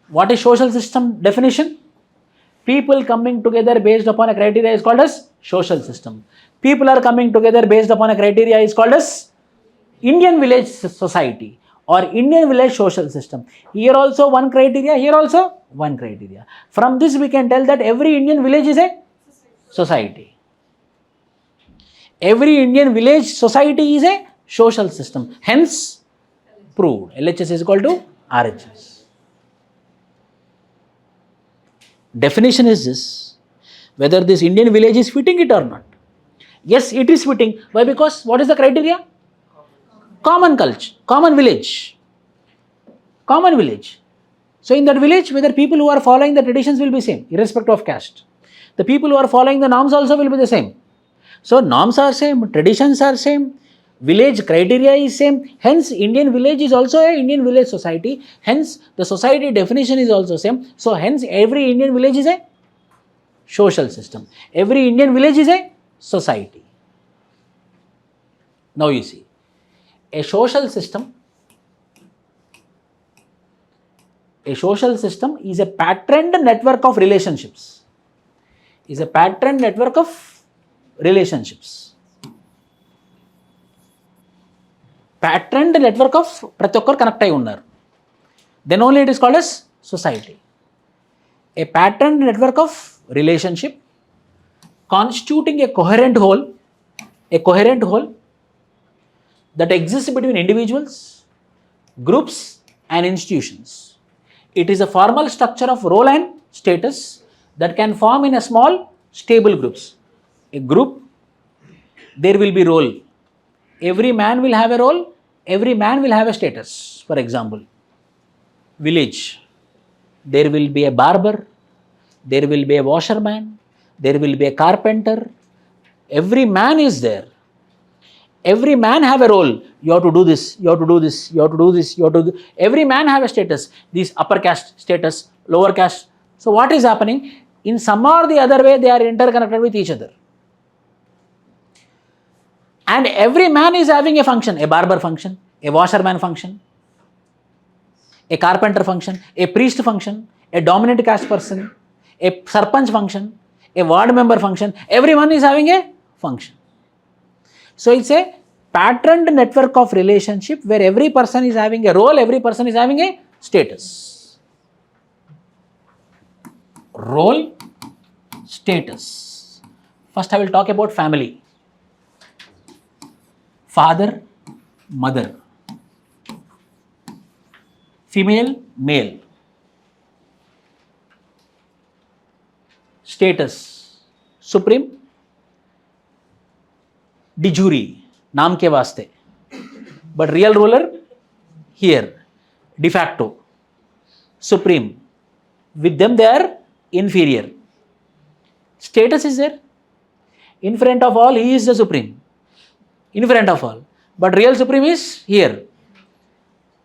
What is social system definition? People coming together based upon a criteria is called as social system. People are coming together based upon a criteria is called as Indian village society or Indian village social system. Here also one criteria, here also one criteria. From this we can tell that every Indian village is a society. Every Indian village society is a social system. Hence, proved. LHS is equal to RHS. Definition is this, whether this Indian village is fitting it or not. Yes, it is fitting. Why? Because what is the criteria? Common culture, common village. Common village. So in that village, whether people who are following the traditions will be same, irrespective of caste. The people who are following the norms also will be the same. So norms are same, traditions are same, village criteria is same. Hence, Indian village is also a Indian village society. Hence, the society definition is also same. So hence, every Indian village is a social system. Every Indian village is a society. Now you see, a social system is a patterned network of relationships. is a pattern network of relationships. Patterned network of ప్రతి ఒక్కరు connect అయి ఉన్నారు. Then only it is called as society. A patterned network of relationship constituting a coherent whole that exists between individuals, groups and institutions. It is a formal structure of role and status that can form in a small stable groups. A group, there will be role. Every man will have a role, every man will have a status. For example, village, there will be a barber, there will be a washerman, there will be a carpenter. Every man is there. Every man have a role. You have to do this, you have to do this, you have to do this, you have to do. Every man have a status. This upper caste status, lower caste. So what is happening? In some or the other way, they are interconnected with each other. And every man is having a function, a barber function, a washerman function, a carpenter function, a priest function, a dominant caste person, a sarpanch function, a ward member function. Everyone is having a function. So it's a patterned network of relationship where every person is having a role, every person is having a status. Role, status. First I will talk about family. Father, mother, female, male. Status, supreme, de jure, नाम के वास्ते, but real ruler here, de facto, supreme. With them they are inferior. Status is there. In front of all, he is the supreme. In front of all, but real supreme is here.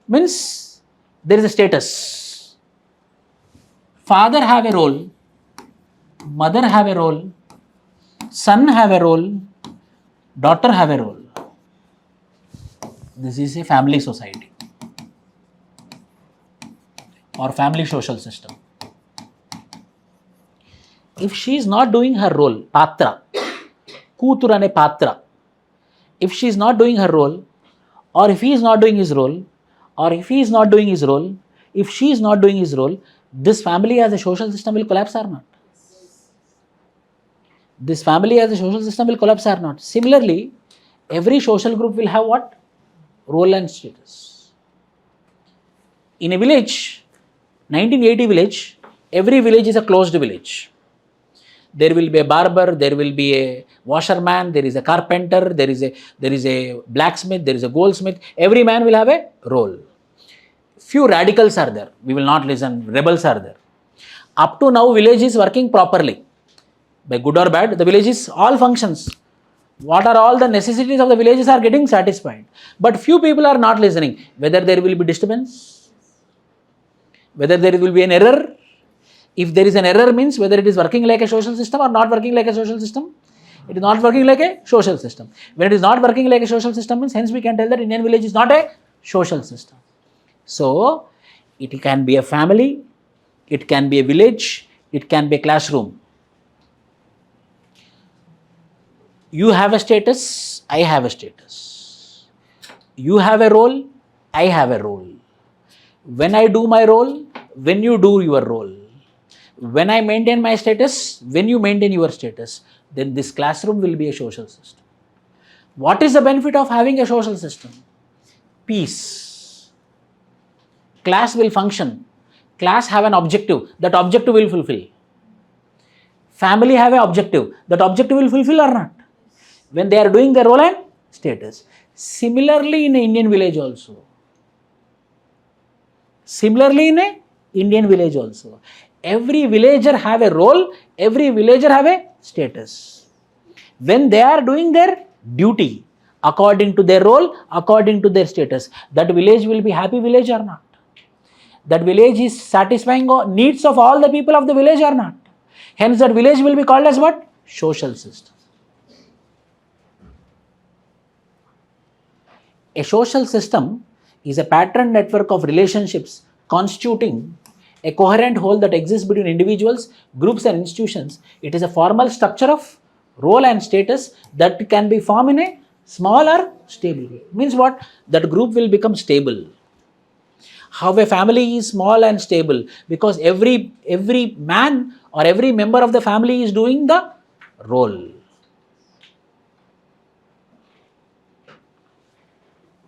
Means there is a status. Father have a role, mother have a role, son have a role, daughter have a role. This is a family society or family social system. If she is not doing her role, patra, kootur ane patra, if she is not doing her role, or if he is not doing his role, or if he is not doing his role, if she is not doing his role, this family as a social system will collapse or not? This family as a social system will collapse or not? Similarly, every social group will have what? Role and status. In a village, 1980 village, every village is a closed village. There will be a barber, there will be a washerman, there is a carpenter, there is a blacksmith, there is a goldsmith. Every man will have a role. Few radicals are there. We will not listen. Rebels are there. Up to now, village is working properly. By good or bad, the village is all functions. What are all the necessities of the villages are getting satisfied. But few people are not listening. Whether there will be disturbance, whether there will be an error. If there is an error means whether it is working like a social system or not working like a social system. It is not working like a social system. When it is not working like a social system means hence we can tell that Indian village is not a social system. So it can be a family, it can be a village, it can be a classroom. You have a status, I have a status. You have a role, I have a role. When I do my role, when you do your role. When I maintain my status, when you maintain your status, then this classroom will be a social system. What is the benefit of having a social system? Peace. Class will function. Class have an objective. That objective will fulfill. Family have an objective. That objective will fulfill or not? When they are doing their role and status. Similarly in an Indian village also. Similarly in an Indian village also. Every villager have a role, every villager have a status. When they are doing their duty according to their role, according to their status, that village will be happy village or not? That village is satisfying needs of all the people of the village or not? Hence that village will be called as what? Social system. A social system is a pattern network of relationships constituting a coherent whole that exists between individuals, groups and institutions. It is a formal structure of role and status that can be formed in a small or stable group. Means what? That group will become stable. How a family is small and stable, because every man or every member of the family is doing the role.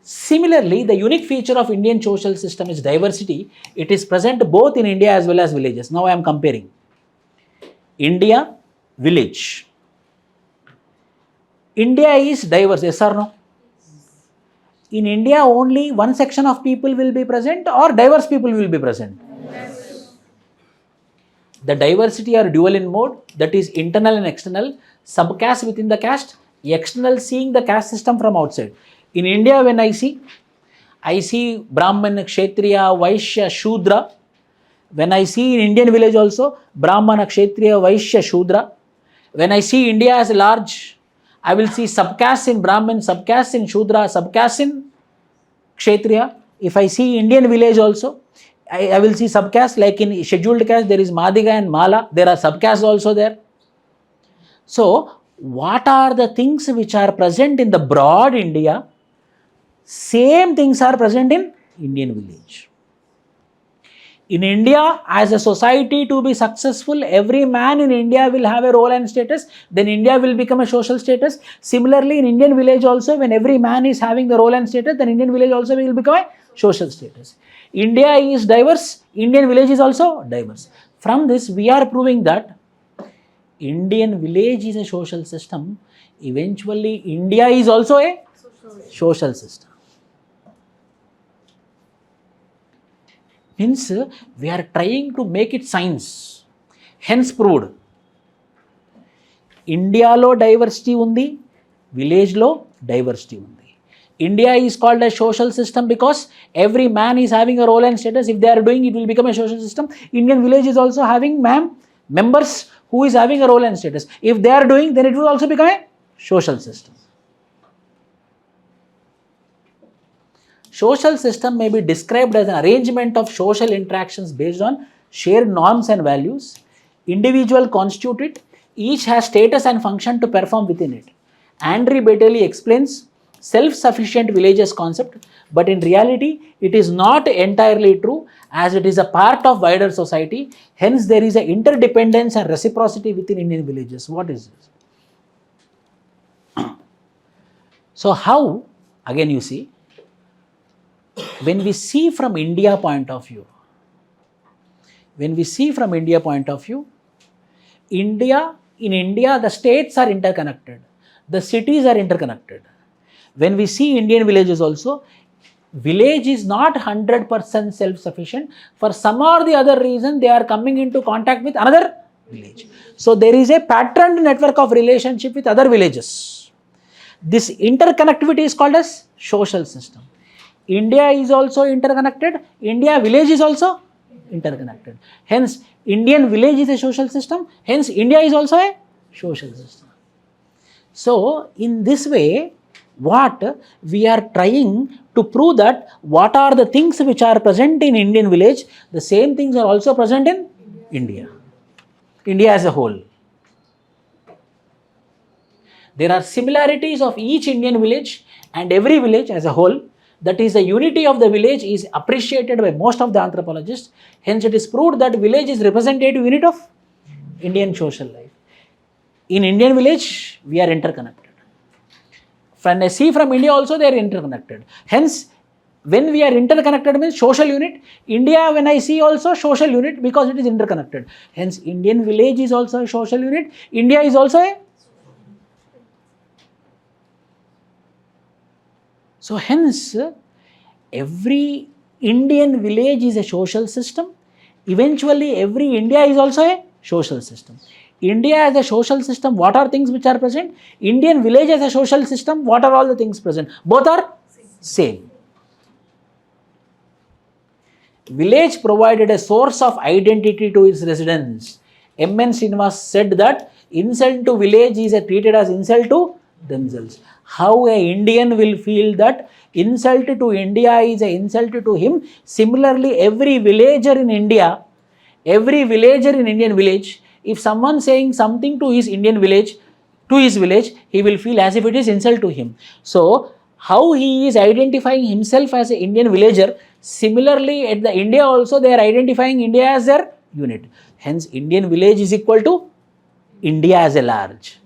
Similarly, the unique feature of Indian social system is diversity. It is present both in India as well as villages. Now I am comparing India, village. India is diverse, yes or no? In India, only one section of people will be present or diverse people will be present? Yes. The diversity are dual in mode, that is internal and external, subcaste within the caste, external seeing the caste system from outside. In India, when I see Brahman, Kshatriya, Vaishya, Shudra. When I see in Indian village also, Brahmana, Kshatriya, Vaishya, Shudra. When I see India as large, I will see subcaste in Brahmin, subcaste in Shudra, subcaste in Kshatriya. If I see Indian village also, I will see subcaste, like in scheduled caste there is Madiga and Mala, there are subcastes also there. So, what are the things which are present in the broad India? Same things are present in Indian village. In India, as a society to be successful, every man in India will have a role and status, then India will become a social status. Similarly, in Indian village also, when every man is having the role and status, then Indian village also will become a social status. India is diverse, Indian village is also diverse. From this, we are proving that Indian village is a social system. Eventually, India is also a social system. Hence, we are trying to make it science. Hence proved. India lo diversity undi, village lo diversity undi. India is called a social system because every man is having a role and status. If they are doing, it will become a social system. Indian village is also having members who is having a role and status. If they are doing, then it will also become a social system. Social system may be described as an arrangement of social interactions based on shared norms and values. Individual constitute it. Each has status and function to perform within it. Andre Bailey explains self-sufficient villages concept, but in reality, it is not entirely true, as it is a part of wider society. Hence, there is an interdependence and reciprocity within Indian villages. What is this? So how, again you see, when we see from India point of view, in India, the states are interconnected, the cities are interconnected. When we see Indian villages also, village is not 100% self-sufficient. For some or the other reason, they are coming into contact with another village. So there is a patterned network of relationship with other villages. This interconnectivity is called as social system. India is also interconnected. India village is also interconnected. Hence, Indian village is a social system. Hence, India is also a social system. So, in this way, what we are trying to prove that what are the things which are present in Indian village, the same things are also present in India. India as a whole. There are similarities of each Indian village and every village as a whole. That is, the unity of the village is appreciated by most of the anthropologists. Hence, it is proved that village is representative unit of Indian social life. In Indian village, we are interconnected. When I see from India also, they are interconnected. Hence, when we are interconnected means social unit. India, when I see also social unit because it is interconnected. Hence, Indian village is also a social unit. India is also a. So hence, every Indian village is a social system. Eventually, every India is also a social system. India as a social system, what are things which are present? Indian village as a social system, what are all the things present? Both are same. Village provided a source of identity to its residents. M.N. Srinivas said that insult to village is treated as insult to themselves. How a Indian will feel that insult to India is an insult to him. Similarly, every villager in India Every villager in Indian village, if someone saying something to his Indian village, he will feel as if it is insult to him. So how he is identifying himself as an Indian villager, similarly at the India also they are identifying India as their unit. Hence Indian village is equal to India as a large.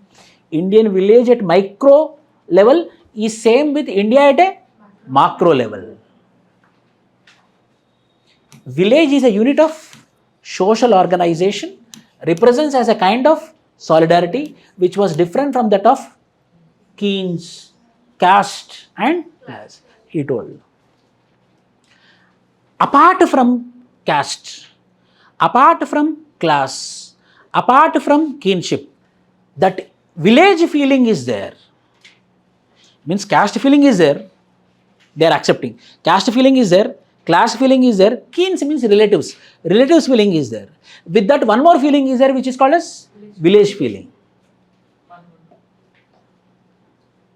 Indian village at micro level is same with India at a macro level. Village is a unit of social organization, represents as a kind of solidarity which was different from that of kings, caste and class, he told. Apart from caste, apart from class, apart from kinship, that village feeling is there. Means caste feeling is there, they are accepting. Caste feeling is there, class feeling is there, kins means relatives. Relatives feeling is there. With that, one more feeling is there which is called as village feeling.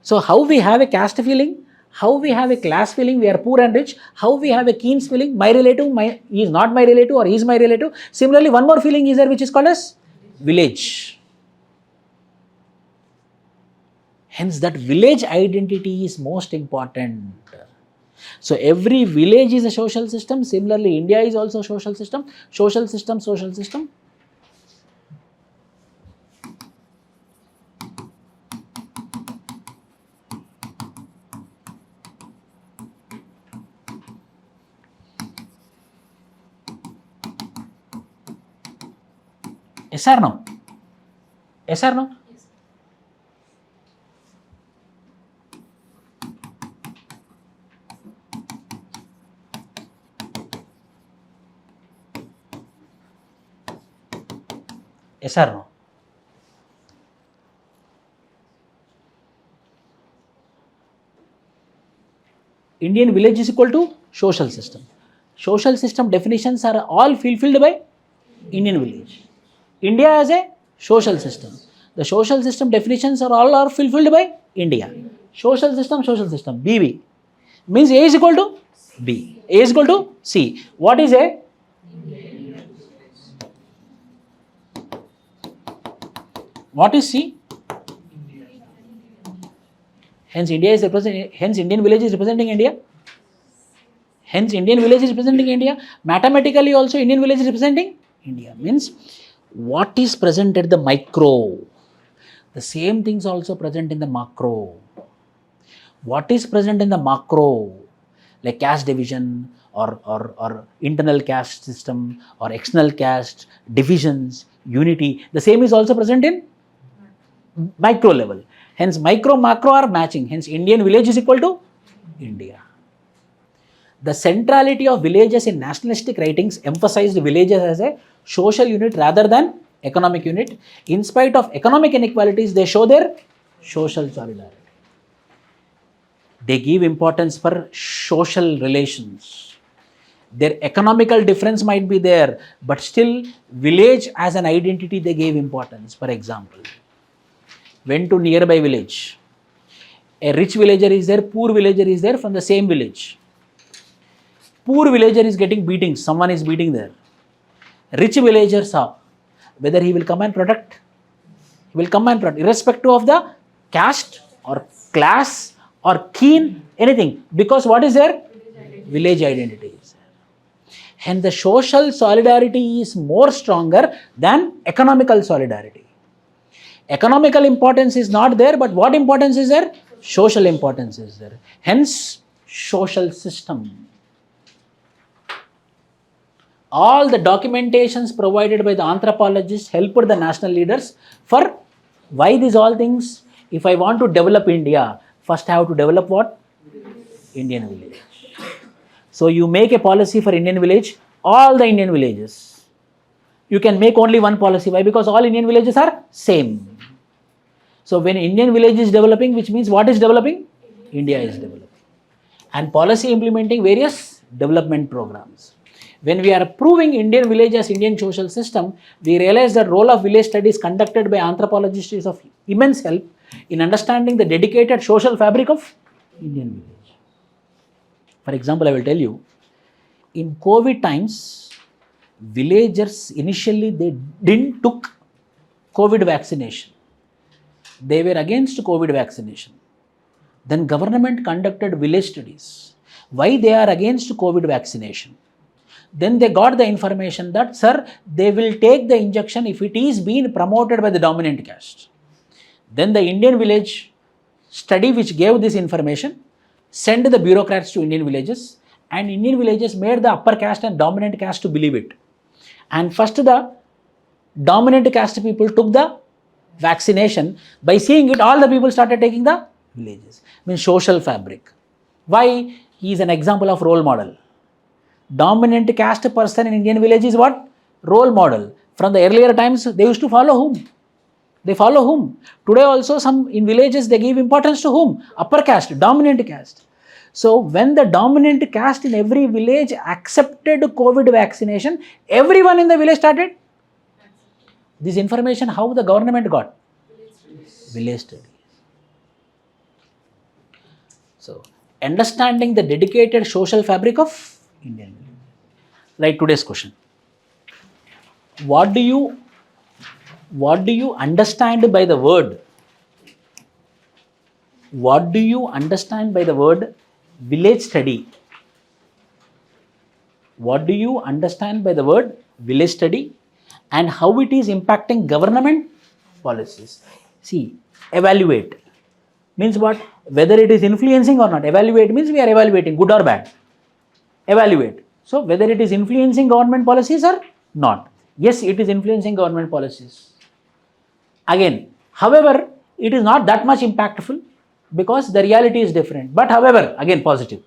So how we have a caste feeling, how we have a class feeling, we are poor and rich, how we have a kins feeling, my relative, he is not my relative or he is my relative. Similarly, one more feeling is there which is called as village. Hence that village identity is most important. So every village is a social system. Similarly, India is also a social system. Social system, social system. Yes or no? Yes or no? Yes or no? Indian village is equal to social system. Social system definitions are all fulfilled by Indian village. India as a social system. The social system definitions are all fulfilled by India. Social system, BB. Means A is equal to B. A is equal to C. What is A? What is C? Hence India is representing. Hence Indian village is representing India. Hence Indian village is representing India. Mathematically also Indian village is representing India. Means what is present at the micro, the same things also present in the macro. What is present in the macro, like caste division or internal caste system or external caste divisions, unity, the same is also present in micro level. Hence micro macro are matching. Hence Indian village is equal to India. The centrality of villages in nationalistic writings emphasized villages as a social unit rather than economic unit. In spite of economic inequalities, they show their social solidarity. They give importance for social relations. Their economical difference might be there, but still village as an identity they gave importance. For example, went to nearby village. A rich villager is there, poor villager is there from the same village. Poor villager is getting beatings, someone is beating there. Rich villager saw whether he will come and protect. He will come and protect, irrespective of the caste or class or keen, anything. Because what is there? Village identity is there. Hence the social solidarity is more stronger than economical solidarity. Economical importance is not there, but what importance is there? Social importance is there. Hence, social system. All the documentations provided by the anthropologists helped the national leaders for why these all things. If I want to develop India, first I have to develop what? Indian village. So you make a policy for Indian village, all the Indian villages. You can make only one policy. Why? Because all Indian villages are same. So when Indian village is developing, which means what is developing? India is developing. And policy implementing various development programs. When we are approving Indian village as Indian social system, we realize that role of village studies conducted by anthropologists is of immense help in understanding the dedicated social fabric of Indian village. For example, I will tell you, in COVID times, Villagers initially they didn't took COVID vaccination. They were against COVID vaccination. Then government conducted village studies. Why they are against COVID vaccination? Then they got the information that, sir, they will take the injection if it is being promoted by the dominant caste. Then the Indian village study which gave this information sent the bureaucrats to Indian villages, and Indian villages made the upper caste and dominant caste to believe it. And first the dominant caste people took the vaccination. By seeing it, all the people started taking the villages. Means social fabric. Why? He is an example of role model. Dominant caste person in Indian village is what? Role model. From the earlier times, they used to follow whom? They follow whom? Today also some in villages they give importance to whom? Upper caste, dominant caste. So when the dominant caste in every village accepted COVID vaccination, everyone in the village started. This information how the government got? Village studies. So understanding the dedicated social fabric of Indian village. Like today's question. What do you understand by the word? What do you understand by the word village study? What do you understand by the word village study, and how it is impacting government policies? See, evaluate means what? Whether it is influencing or not. Evaluate means we are evaluating good or bad. Evaluate. So whether it is influencing government policies or not. Yes, it is influencing government policies. Again, however, it is not that much impactful because the reality is different. But however, again positive.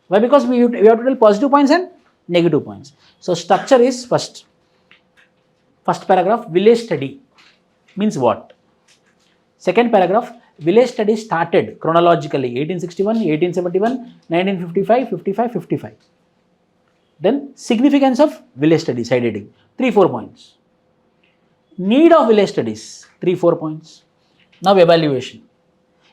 Why? Because we have to tell positive points and negative points. So structure is first paragraph, village study means what? Second paragraph, village study started chronologically 1861, 1871, 1955, 55, 55. Then significance of village study, side heading, 3-4 points. Need of village studies, 3-4 points. Now evaluation.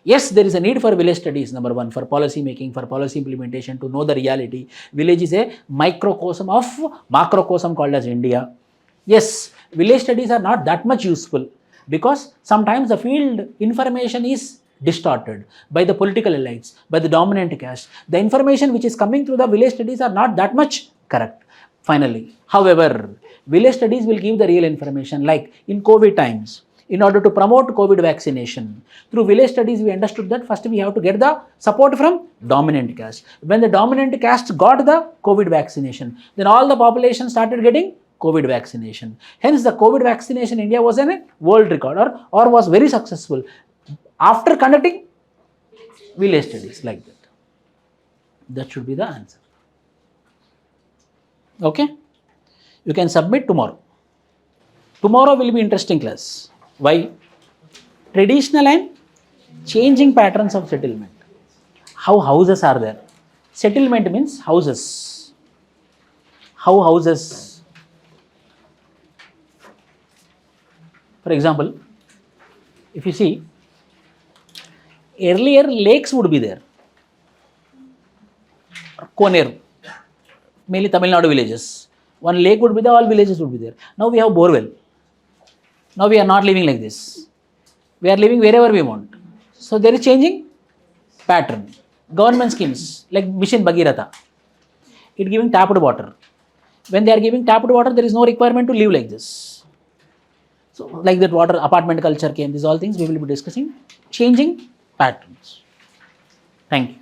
Yes, there is a need for village studies, number one, for policy making, for policy implementation, to know the reality. Village is a microcosm of macrocosm called as India. Yes, village studies are not that much useful because sometimes the field information is distorted by the political elites, by the dominant caste. The information which is coming through the village studies are not that much correct. Finally, however, village studies will give the real information, like in COVID times. In order to promote COVID vaccination, through village studies we understood that first we have to get the support from dominant caste. When the dominant caste got the COVID vaccination, then all the population started getting COVID vaccination. Hence the COVID vaccination in India was a world record or was very successful after conducting village studies like that. That should be the answer. Okay? You can submit tomorrow. Tomorrow will be interesting class. Why? Traditional and changing patterns of settlement. How houses are there? Settlement means houses. How houses? For example, if you see, earlier lakes would be there. Koner, mainly Tamil Nadu villages. One lake would be there, all villages would be there. Now we have borewell. Now we are not living like this. We are living wherever we want. So there is changing pattern. Government schemes like Mission Bhagiratha, it giving tapped water. When they are giving tapped water, there is no requirement to live like this. So like that water, apartment culture came. These all things we will be discussing. Changing patterns. Thank you.